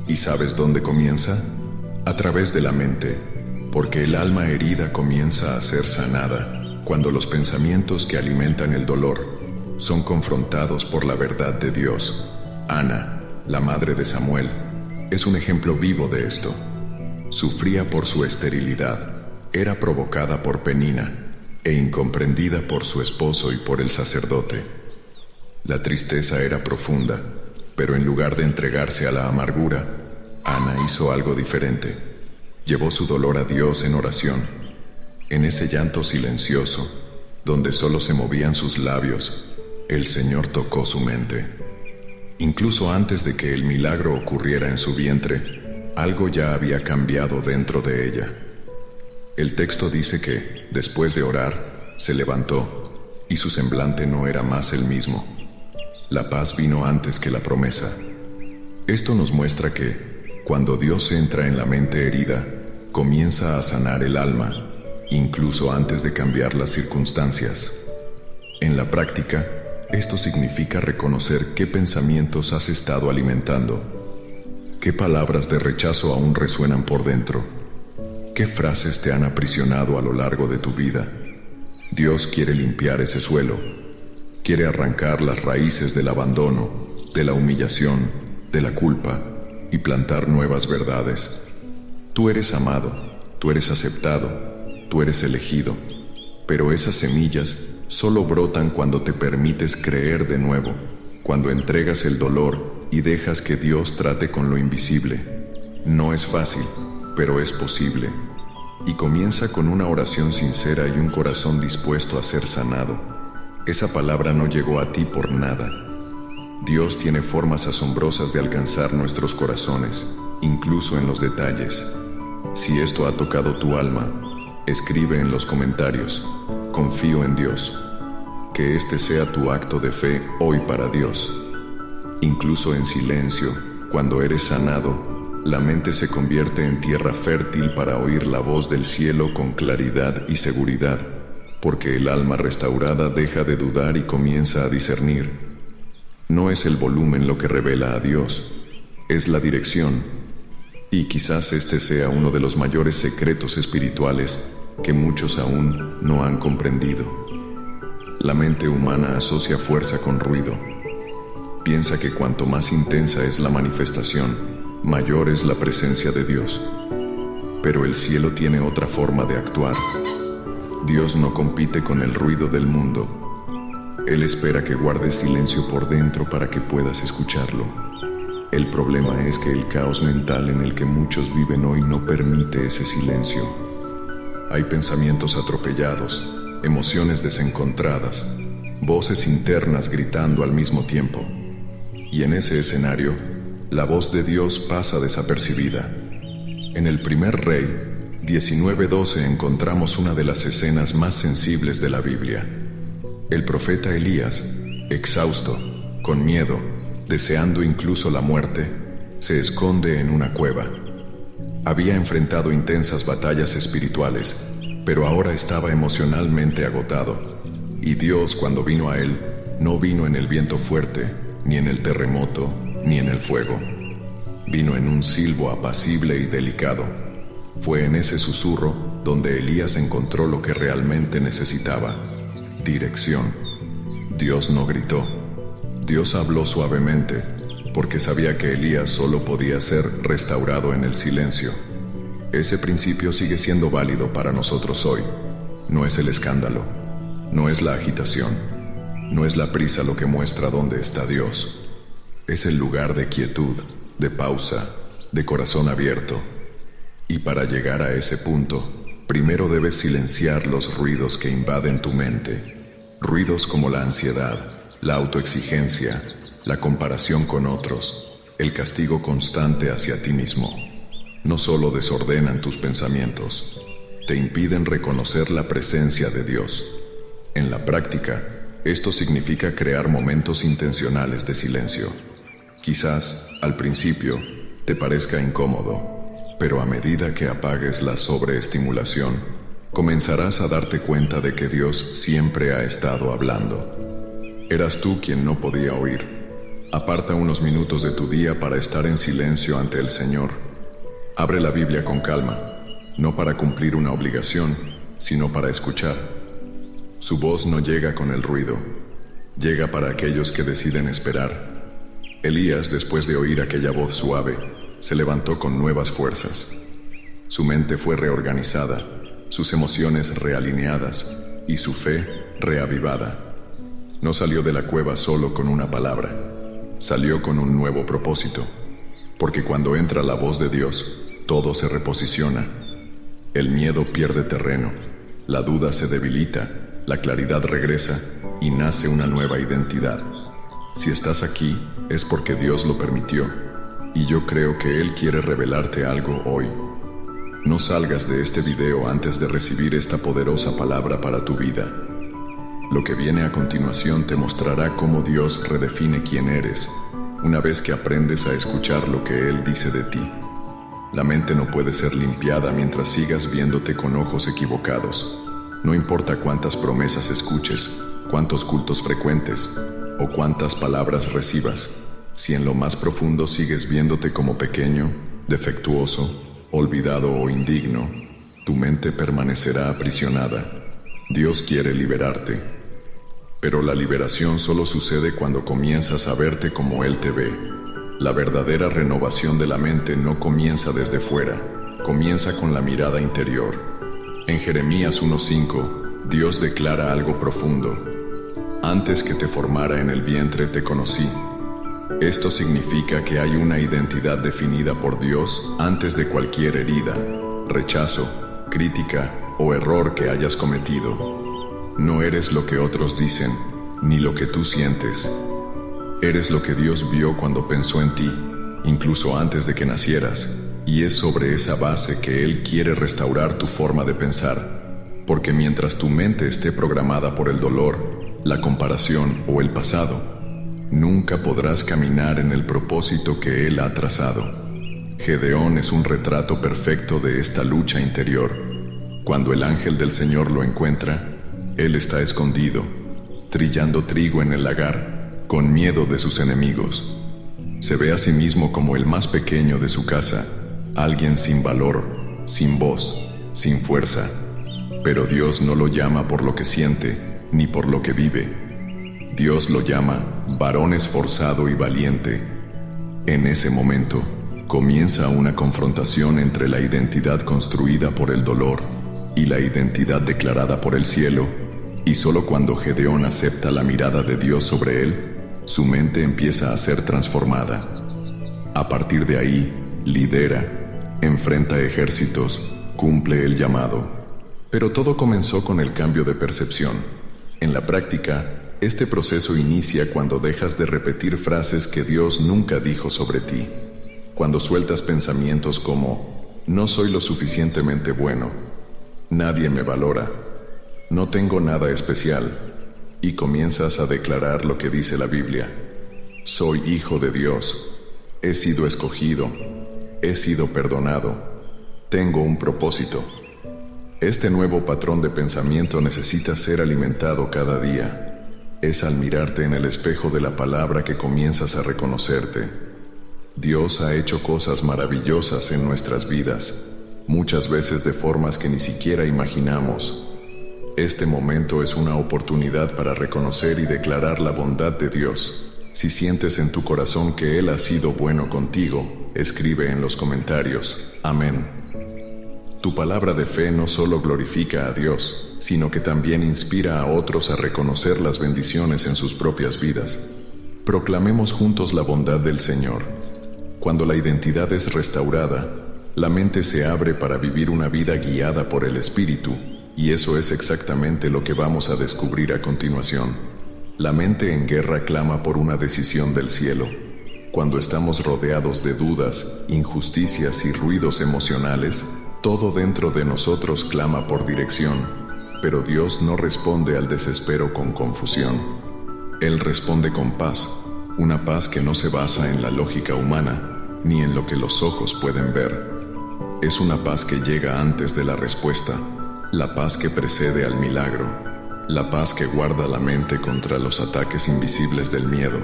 ¿Y sabes dónde comienza? A través de la mente, porque el alma herida comienza a ser sanada cuando los pensamientos que alimentan el dolor son confrontados por la verdad de Dios. Ana, la madre de Samuel, es un ejemplo vivo de esto. Sufría por su esterilidad, era provocada por Penina e incomprendida por su esposo y por el sacerdote. La tristeza era profunda, pero en lugar de entregarse a la amargura, Ana hizo algo diferente. Llevó su dolor a Dios en oración. En ese llanto silencioso, donde solo se movían sus labios, el Señor tocó su mente. Incluso antes de que el milagro ocurriera en su vientre, algo ya había cambiado dentro de ella. El texto dice que, después de orar, se levantó y su semblante no era más el mismo. La paz vino antes que la promesa. Esto nos muestra que, cuando Dios entra en la mente herida, comienza a sanar el alma, incluso antes de cambiar las circunstancias. En la práctica, esto significa reconocer qué pensamientos has estado alimentando, qué palabras de rechazo aún resuenan por dentro, qué frases te han aprisionado a lo largo de tu vida. Dios quiere limpiar ese suelo, quiere arrancar las raíces del abandono, de la humillación, de la culpa y plantar nuevas verdades. Tú eres amado, tú eres aceptado, tú eres elegido, pero esas semillas solo brotan cuando te permites creer de nuevo, cuando entregas el dolor y dejas que Dios trate con lo invisible. No es fácil, pero es posible. Y comienza con una oración sincera y un corazón dispuesto a ser sanado. Esa palabra no llegó a ti por nada. Dios tiene formas asombrosas de alcanzar nuestros corazones, incluso en los detalles. Si esto ha tocado tu alma, escribe en los comentarios: confío en Dios. Que este sea tu acto de fe hoy para Dios. Incluso en silencio, cuando eres sanado, la mente se convierte en tierra fértil para oír la voz del cielo con claridad y seguridad, porque el alma restaurada deja de dudar y comienza a discernir. No es el volumen lo que revela a Dios, es la dirección. Y quizás este sea uno de los mayores secretos espirituales que muchos aún no han comprendido. La mente humana asocia fuerza con ruido. Piensa que cuanto más intensa es la manifestación, mayor es la presencia de Dios. Pero el cielo tiene otra forma de actuar. Dios no compite con el ruido del mundo. Él espera que guardes silencio por dentro para que puedas escucharlo. El problema es que el caos mental en el que muchos viven hoy no permite ese silencio. Hay pensamientos atropellados, emociones desencontradas, voces internas gritando al mismo tiempo. Y en ese escenario, la voz de Dios pasa desapercibida. En el primer Rey 19:12 encontramos una de las escenas más sensibles de la Biblia. El profeta Elías, exhausto, con miedo, deseando incluso la muerte, se esconde en una cueva. Había enfrentado intensas batallas espirituales, pero ahora estaba emocionalmente agotado. Y Dios, cuando vino a él, no vino en el viento fuerte, ni en el terremoto, ni en el fuego. vino en un silbo apacible y delicado. Fue en ese susurro donde Elías encontró lo que realmente necesitaba: dirección. Dios no gritó. Dios habló suavemente, porque sabía que Elías solo podía ser restaurado en el silencio. Ese principio sigue siendo válido para nosotros hoy. No es el escándalo, no es la agitación, no es la prisa lo que muestra dónde está Dios. Es el lugar de quietud, de pausa, de corazón abierto. Y para llegar a ese punto, primero debes silenciar los ruidos que invaden tu mente. Ruidos como la ansiedad, la autoexigencia, la comparación con otros, el castigo constante hacia ti mismo. No solo desordenan tus pensamientos, te impiden reconocer la presencia de Dios. En la práctica, esto significa crear momentos intencionales de silencio. Quizás, al principio, te parezca incómodo, pero a medida que apagues la sobreestimulación, comenzarás a darte cuenta de que Dios siempre ha estado hablando. Eras tú quien no podía oír. Aparta unos minutos de tu día para estar en silencio ante el Señor. Abre la Biblia con calma, no para cumplir una obligación, sino para escuchar. Su voz no llega con el ruido, llega para aquellos que deciden esperar. Elías, después de oír aquella voz suave, se levantó con nuevas fuerzas. Su mente fue reorganizada, sus emociones realineadas y su fe reavivada. No salió de la cueva solo con una palabra, salió con un nuevo propósito, porque cuando entra la voz de Dios, todo se reposiciona. El miedo pierde terreno, la duda se debilita, la claridad regresa y nace una nueva identidad. Si estás aquí, es porque Dios lo permitió, y yo creo que Él quiere revelarte algo hoy. No salgas de este video antes de recibir esta poderosa palabra para tu vida. Lo que viene a continuación te mostrará cómo Dios redefine quién eres, una vez que aprendes a escuchar lo que Él dice de ti. La mente no puede ser limpiada mientras sigas viéndote con ojos equivocados. No importa cuántas promesas escuches, cuántos cultos frecuentes o cuántas palabras recibas, si en lo más profundo sigues viéndote como pequeño, defectuoso, olvidado o indigno, tu mente permanecerá aprisionada. Dios quiere liberarte, pero la liberación solo sucede cuando comienzas a verte como Él te ve. La verdadera renovación de la mente no comienza desde fuera, comienza con la mirada interior. En Jeremías 1:5, Dios declara algo profundo: antes que te formara en el vientre te conocí. Esto significa que hay una identidad definida por Dios antes de cualquier herida, rechazo, crítica o error que hayas cometido. No eres lo que otros dicen, ni lo que tú sientes. Eres lo que Dios vio cuando pensó en ti, incluso antes de que nacieras, y es sobre esa base que Él quiere restaurar tu forma de pensar, porque mientras tu mente esté programada por el dolor, la comparación o el pasado, nunca podrás caminar en el propósito que Él ha trazado. Gedeón es un retrato perfecto de esta lucha interior. Cuando el ángel del Señor lo encuentra, él está escondido, trillando trigo en el lagar, con miedo de sus enemigos. Se ve a sí mismo como el más pequeño de su casa, alguien sin valor, sin voz, sin fuerza. Pero Dios no lo llama por lo que siente, ni por lo que vive. Dios lo llama varón esforzado y valiente. En ese momento, comienza una confrontación entre la identidad construida por el dolor y la identidad declarada por el cielo, y solo cuando Gedeón acepta la mirada de Dios sobre él, su mente empieza a ser transformada. A partir de ahí, lidera, enfrenta ejércitos, cumple el llamado. Pero todo comenzó con el cambio de percepción. En la práctica, este proceso inicia cuando dejas de repetir frases que Dios nunca dijo sobre ti. Cuando sueltas pensamientos como: no soy lo suficientemente bueno, nadie me valora, no tengo nada especial, y comienzas a declarar lo que dice la Biblia: soy hijo de Dios, he sido escogido, he sido perdonado, tengo un propósito. Este nuevo patrón de pensamiento necesita ser alimentado cada día. Es al mirarte en el espejo de la palabra que comienzas a reconocerte. Dios ha hecho cosas maravillosas en nuestras vidas, muchas veces de formas que ni siquiera imaginamos. Este momento es una oportunidad para reconocer y declarar la bondad de Dios. Si sientes en tu corazón que Él ha sido bueno contigo, escribe en los comentarios, amén. Tu palabra de fe no solo glorifica a Dios, sino que también inspira a otros a reconocer las bendiciones en sus propias vidas. Proclamemos juntos la bondad del Señor. Cuando la identidad es restaurada, la mente se abre para vivir una vida guiada por el Espíritu, y eso es exactamente lo que vamos a descubrir a continuación. La mente en guerra clama por una decisión del cielo. Cuando estamos rodeados de dudas, injusticias y ruidos emocionales, todo dentro de nosotros clama por dirección, pero Dios no responde al desespero con confusión. Él responde con paz, una paz que no se basa en la lógica humana, ni en lo que los ojos pueden ver. Es una paz que llega antes de la respuesta, la paz que precede al milagro, la paz que guarda la mente contra los ataques invisibles del miedo,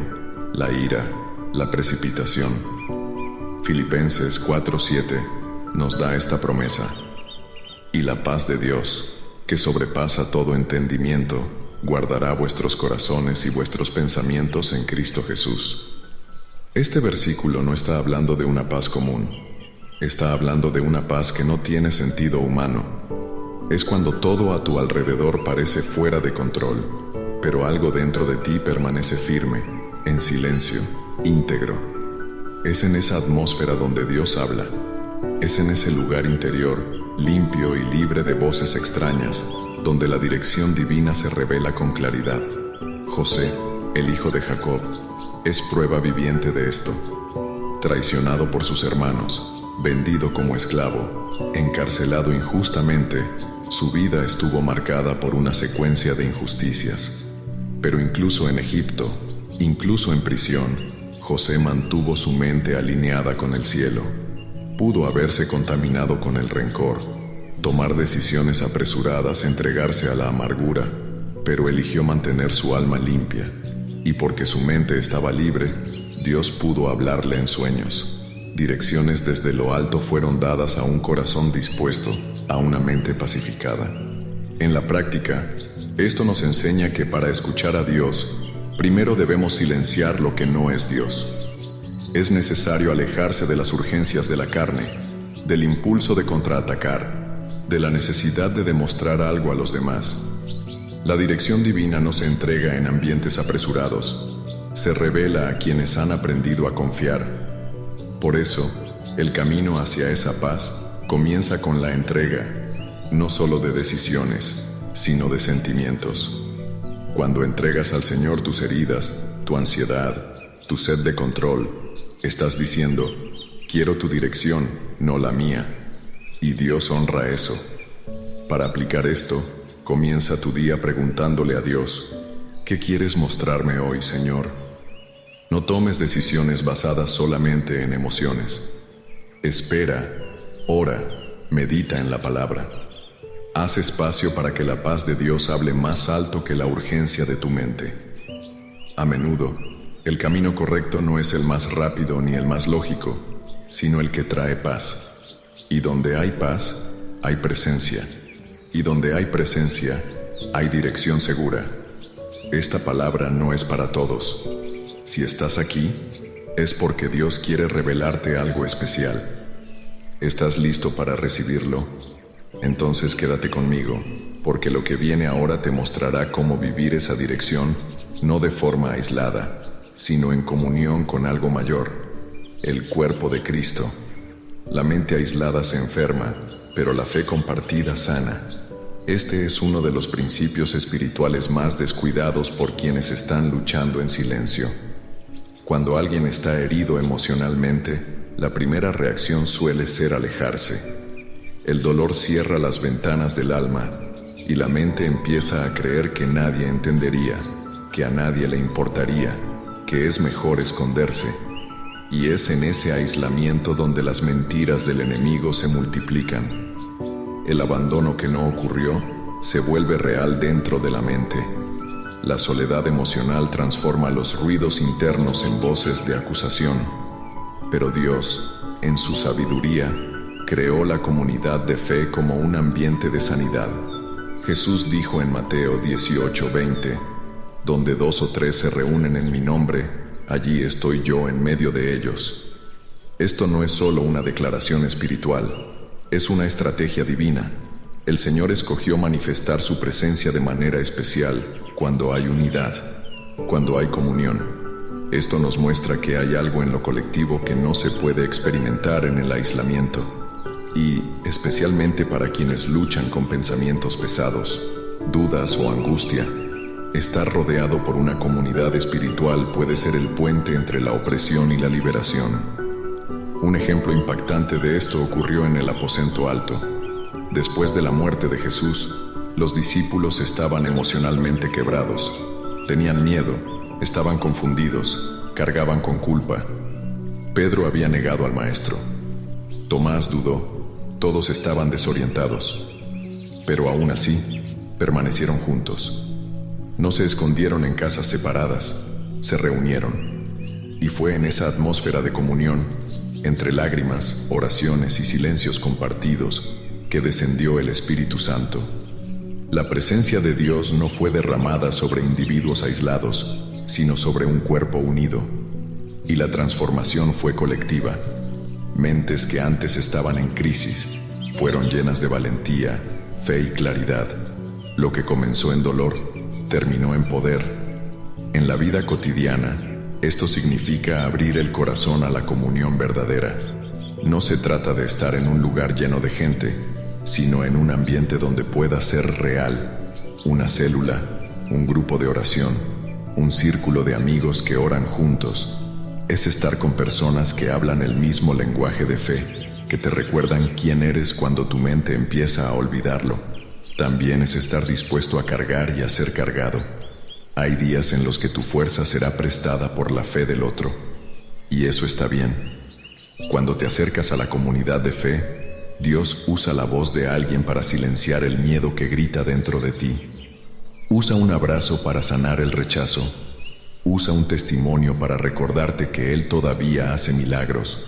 la ira, la precipitación. Filipenses 4:7 nos da esta promesa. Y la paz de Dios, que sobrepasa todo entendimiento, guardará vuestros corazones y vuestros pensamientos en Cristo Jesús. Este versículo no está hablando de una paz común. Está hablando de una paz que no tiene sentido humano. Es cuando todo a tu alrededor parece fuera de control, pero algo dentro de ti permanece firme, en silencio, íntegro. Es en esa atmósfera donde Dios habla. Es en ese lugar interior, limpio y libre de voces extrañas, donde la dirección divina se revela con claridad. José, el hijo de Jacob, es prueba viviente de esto. Traicionado por sus hermanos, vendido como esclavo, encarcelado injustamente, su vida estuvo marcada por una secuencia de injusticias. Pero incluso en Egipto, incluso en prisión, José mantuvo su mente alineada con el cielo. Pudo haberse contaminado con el rencor, tomar decisiones apresuradas, entregarse a la amargura, pero eligió mantener su alma limpia, y porque su mente estaba libre, Dios pudo hablarle en sueños. Direcciones desde lo alto fueron dadas a un corazón dispuesto, a una mente pacificada. En la práctica, esto nos enseña que para escuchar a Dios, primero debemos silenciar lo que no es Dios. Es necesario alejarse de las urgencias de la carne, del impulso de contraatacar, de la necesidad de demostrar algo a los demás. La dirección divina no se entrega en ambientes apresurados, se revela a quienes han aprendido a confiar. Por eso, el camino hacia esa paz comienza con la entrega, no solo de decisiones, sino de sentimientos. Cuando entregas al Señor tus heridas, tu ansiedad, tu sed de control, estás diciendo, quiero tu dirección, no la mía. Y Dios honra eso. Para aplicar esto, comienza tu día preguntándole a Dios, ¿qué quieres mostrarme hoy, Señor? No tomes decisiones basadas solamente en emociones. Espera, ora, medita en la palabra. Haz espacio para que la paz de Dios hable más alto que la urgencia de tu mente. A menudo, el camino correcto no es el más rápido ni el más lógico, sino el que trae paz. Y donde hay paz, hay presencia. Y donde hay presencia, hay dirección segura. Esta palabra no es para todos. Si estás aquí, es porque Dios quiere revelarte algo especial. ¿Estás listo para recibirlo? Entonces quédate conmigo, porque lo que viene ahora te mostrará cómo vivir esa dirección, no de forma aislada, sino en comunión con algo mayor, el cuerpo de Cristo. La mente aislada se enferma, pero la fe compartida sana. Este es uno de los principios espirituales más descuidados por quienes están luchando en silencio. Cuando alguien está herido emocionalmente, la primera reacción suele ser alejarse. El dolor cierra las ventanas del alma y la mente empieza a creer que nadie entendería, que a nadie le importaría, que es mejor esconderse. Y es en ese aislamiento donde las mentiras del enemigo se multiplican. El abandono que no ocurrió se vuelve real dentro de la mente. La soledad emocional transforma los ruidos internos en voces de acusación. Pero Dios, en su sabiduría, creó la comunidad de fe como un ambiente de sanidad. Jesús dijo en Mateo 18:20, «Donde 2 o 3 se reúnen en mi nombre, allí estoy yo en medio de ellos». Esto no es solo una declaración espiritual, es una estrategia divina. El Señor escogió manifestar su presencia de manera especial cuando hay unidad, cuando hay comunión. Esto nos muestra que hay algo en lo colectivo que no se puede experimentar en el aislamiento. Y, especialmente para quienes luchan con pensamientos pesados, dudas o angustia, estar rodeado por una comunidad espiritual puede ser el puente entre la opresión y la liberación. Un ejemplo impactante de esto ocurrió en el aposento alto. Después de la muerte de Jesús, los discípulos estaban emocionalmente quebrados. Tenían miedo, estaban confundidos, cargaban con culpa. Pedro había negado al Maestro. Tomás dudó, todos estaban desorientados. Pero aún así, permanecieron juntos. No se escondieron en casas separadas, se reunieron. Y fue en esa atmósfera de comunión, entre lágrimas, oraciones y silencios compartidos, que descendió el Espíritu Santo. La presencia de Dios no fue derramada sobre individuos aislados, sino sobre un cuerpo unido. Y la transformación fue colectiva. Mentes que antes estaban en crisis fueron llenas de valentía, fe y claridad. Lo que comenzó en dolor, terminó en poder. En la vida cotidiana, esto significa abrir el corazón a la comunión verdadera. No se trata de estar en un lugar lleno de gente, sino en un ambiente donde pueda ser real. Una célula, un grupo de oración, un círculo de amigos que oran juntos. Es estar con personas que hablan el mismo lenguaje de fe, que te recuerdan quién eres cuando tu mente empieza a olvidarlo. También es estar dispuesto a cargar y a ser cargado. Hay días en los que tu fuerza será prestada por la fe del otro. Y eso está bien. Cuando te acercas a la comunidad de fe, Dios usa la voz de alguien para silenciar el miedo que grita dentro de ti. Usa un abrazo para sanar el rechazo. Usa un testimonio para recordarte que Él todavía hace milagros.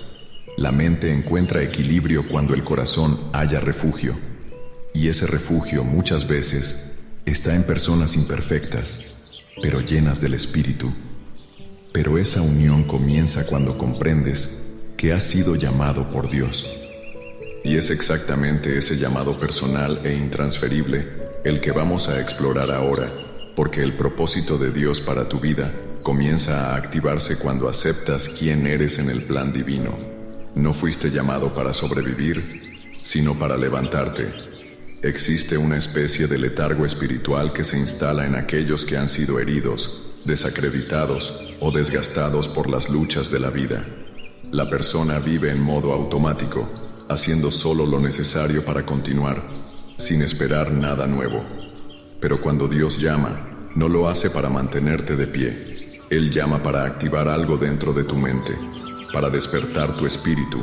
La mente encuentra equilibrio cuando el corazón halla refugio. Y ese refugio muchas veces está en personas imperfectas, pero llenas del Espíritu. Pero esa unión comienza cuando comprendes que has sido llamado por Dios. Y es exactamente ese llamado personal e intransferible el que vamos a explorar ahora, porque el propósito de Dios para tu vida comienza a activarse cuando aceptas quién eres en el plan divino. No fuiste llamado para sobrevivir, sino para levantarte. Existe una especie de letargo espiritual que se instala en aquellos que han sido heridos, desacreditados o desgastados por las luchas de la vida. La persona vive en modo automático, haciendo solo lo necesario para continuar, sin esperar nada nuevo. Pero cuando Dios llama, no lo hace para mantenerte de pie. Él llama para activar algo dentro de tu mente, para despertar tu espíritu,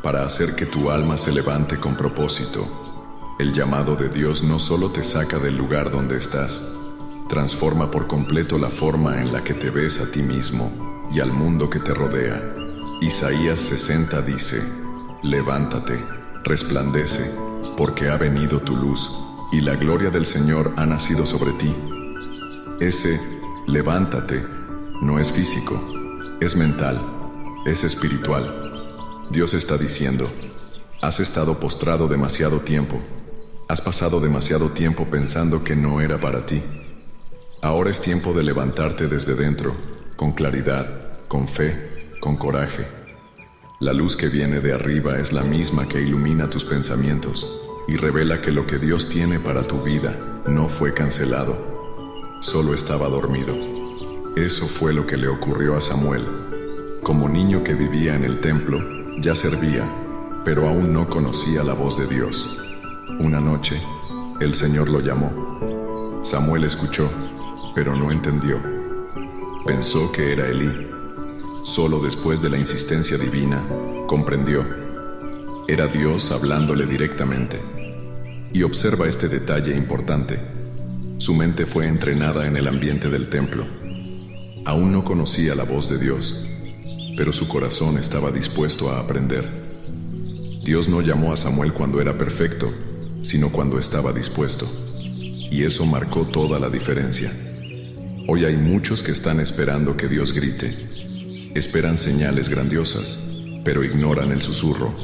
para hacer que tu alma se levante con propósito. El llamado de Dios no solo te saca del lugar donde estás, transforma por completo la forma en la que te ves a ti mismo y al mundo que te rodea. Isaías 60 dice, «Levántate, resplandece, porque ha venido tu luz, y la gloria del Señor ha nacido sobre ti». Ese «levántate» no es físico, es mental, es espiritual. Dios está diciendo, has estado postrado demasiado tiempo. Has pasado demasiado tiempo pensando que no era para ti. Ahora es tiempo de levantarte desde dentro, con claridad, con fe, con coraje. La luz que viene de arriba es la misma que ilumina tus pensamientos y revela que lo que Dios tiene para tu vida no fue cancelado, solo estaba dormido. Eso fue lo que le ocurrió a Samuel. Como niño que vivía en el templo, ya servía, pero aún no conocía la voz de Dios. Una noche, el Señor lo llamó. Samuel escuchó, pero no entendió. Pensó que era Elí. Solo después de la insistencia divina, comprendió. Era Dios hablándole directamente. Y observa este detalle importante. Su mente fue entrenada en el ambiente del templo. Aún no conocía la voz de Dios. pero su corazón estaba dispuesto a aprender. Dios no llamó a Samuel cuando era perfecto, sino cuando estaba dispuesto. Y eso marcó toda la diferencia. Hoy hay muchos que están esperando que Dios grite. Esperan señales grandiosas, pero ignoran el susurro.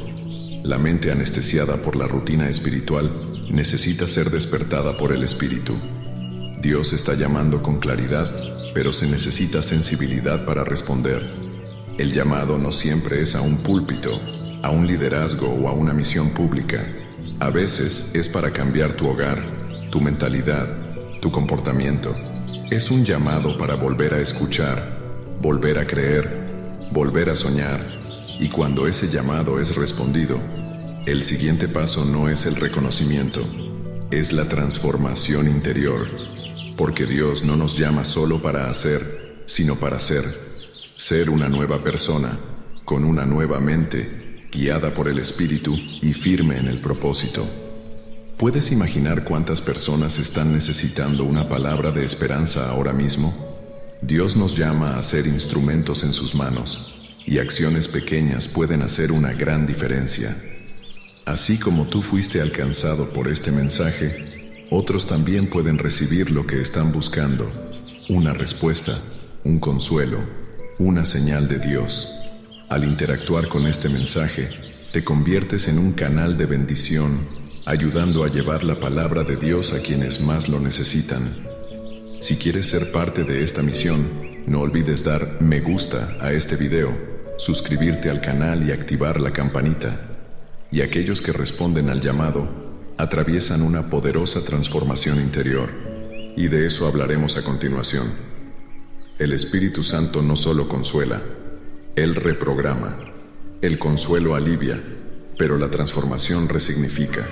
La mente anestesiada por la rutina espiritual necesita ser despertada por el Espíritu. Dios está llamando con claridad, pero se necesita sensibilidad para responder. El llamado no siempre es a un púlpito, a un liderazgo o a una misión pública. A veces es para cambiar tu hogar, tu mentalidad, tu comportamiento. Es un llamado para volver a escuchar, volver a creer, volver a soñar. Y cuando ese llamado es respondido, el siguiente paso no es el reconocimiento, es la transformación interior. Porque Dios no nos llama solo para hacer, sino para ser. Ser una nueva persona, con una nueva mente, guiada por el Espíritu y firme en el propósito. ¿Puedes imaginar cuántas personas están necesitando una palabra de esperanza ahora mismo? Dios nos llama a ser instrumentos en sus manos, y acciones pequeñas pueden hacer una gran diferencia. Así como tú fuiste alcanzado por este mensaje, otros también pueden recibir lo que están buscando: una respuesta, un consuelo, una señal de Dios. Al interactuar con este mensaje, te conviertes en un canal de bendición, ayudando a llevar la palabra de Dios a quienes más lo necesitan. Si quieres ser parte de esta misión, no olvides dar me gusta a este video, suscribirte al canal y activar la campanita. Y aquellos que responden al llamado atraviesan una poderosa transformación interior. Y de eso hablaremos a continuación. El Espíritu Santo no solo consuela, Él reprograma. El consuelo alivia, pero la transformación resignifica.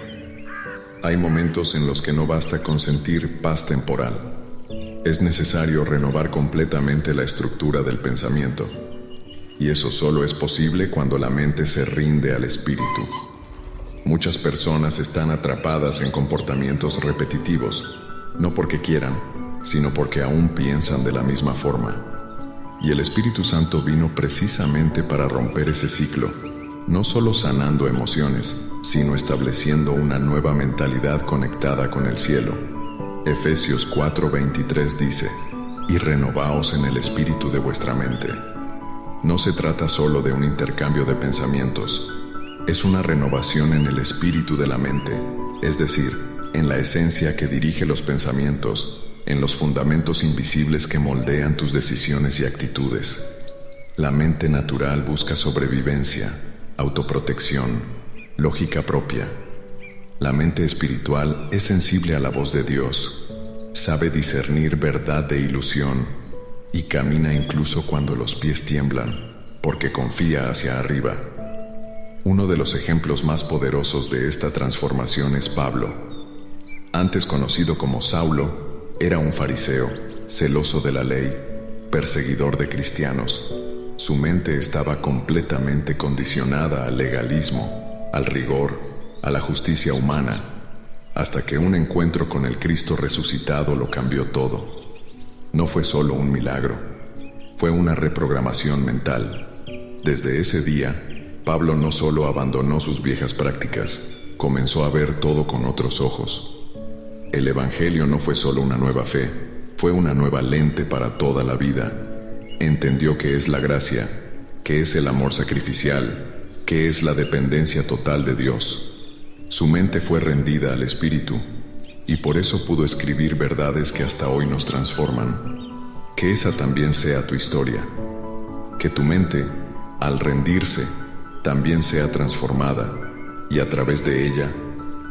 Hay momentos en los que no basta con sentir paz temporal. Es necesario renovar completamente la estructura del pensamiento. Y eso solo es posible cuando la mente se rinde al Espíritu. Muchas personas están atrapadas en comportamientos repetitivos, no porque quieran, sino porque aún piensan de la misma forma. Y el Espíritu Santo vino precisamente para romper ese ciclo, no solo sanando emociones, sino estableciendo una nueva mentalidad conectada con el cielo. Efesios 4:23 dice: «Y renovaos en el espíritu de vuestra mente». No se trata solo de un intercambio de pensamientos, es una renovación en el espíritu de la mente, es decir, en la esencia que dirige los pensamientos, en los fundamentos invisibles que moldean tus decisiones y actitudes. La mente natural busca sobrevivencia, autoprotección, lógica propia. La mente espiritual es sensible a la voz de Dios, sabe discernir verdad de ilusión y camina incluso cuando los pies tiemblan, porque confía hacia arriba. Uno de los ejemplos más poderosos de esta transformación es Pablo. Antes conocido como Saulo, era un fariseo, celoso de la ley, perseguidor de cristianos. Su mente estaba completamente condicionada al legalismo, al rigor, a la justicia humana, hasta que un encuentro con el Cristo resucitado lo cambió todo. No fue solo un milagro, fue una reprogramación mental. Desde ese día, Pablo no solo abandonó sus viejas prácticas, comenzó a ver todo con otros ojos. El Evangelio no fue solo una nueva fe, fue una nueva lente para toda la vida. Entendió qué es la gracia, qué es el amor sacrificial, qué es la dependencia total de Dios. Su mente fue rendida al Espíritu, y por eso pudo escribir verdades que hasta hoy nos transforman. Que esa también sea tu historia. Que tu mente, al rendirse, también sea transformada, y a través de ella,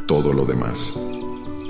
todo lo demás.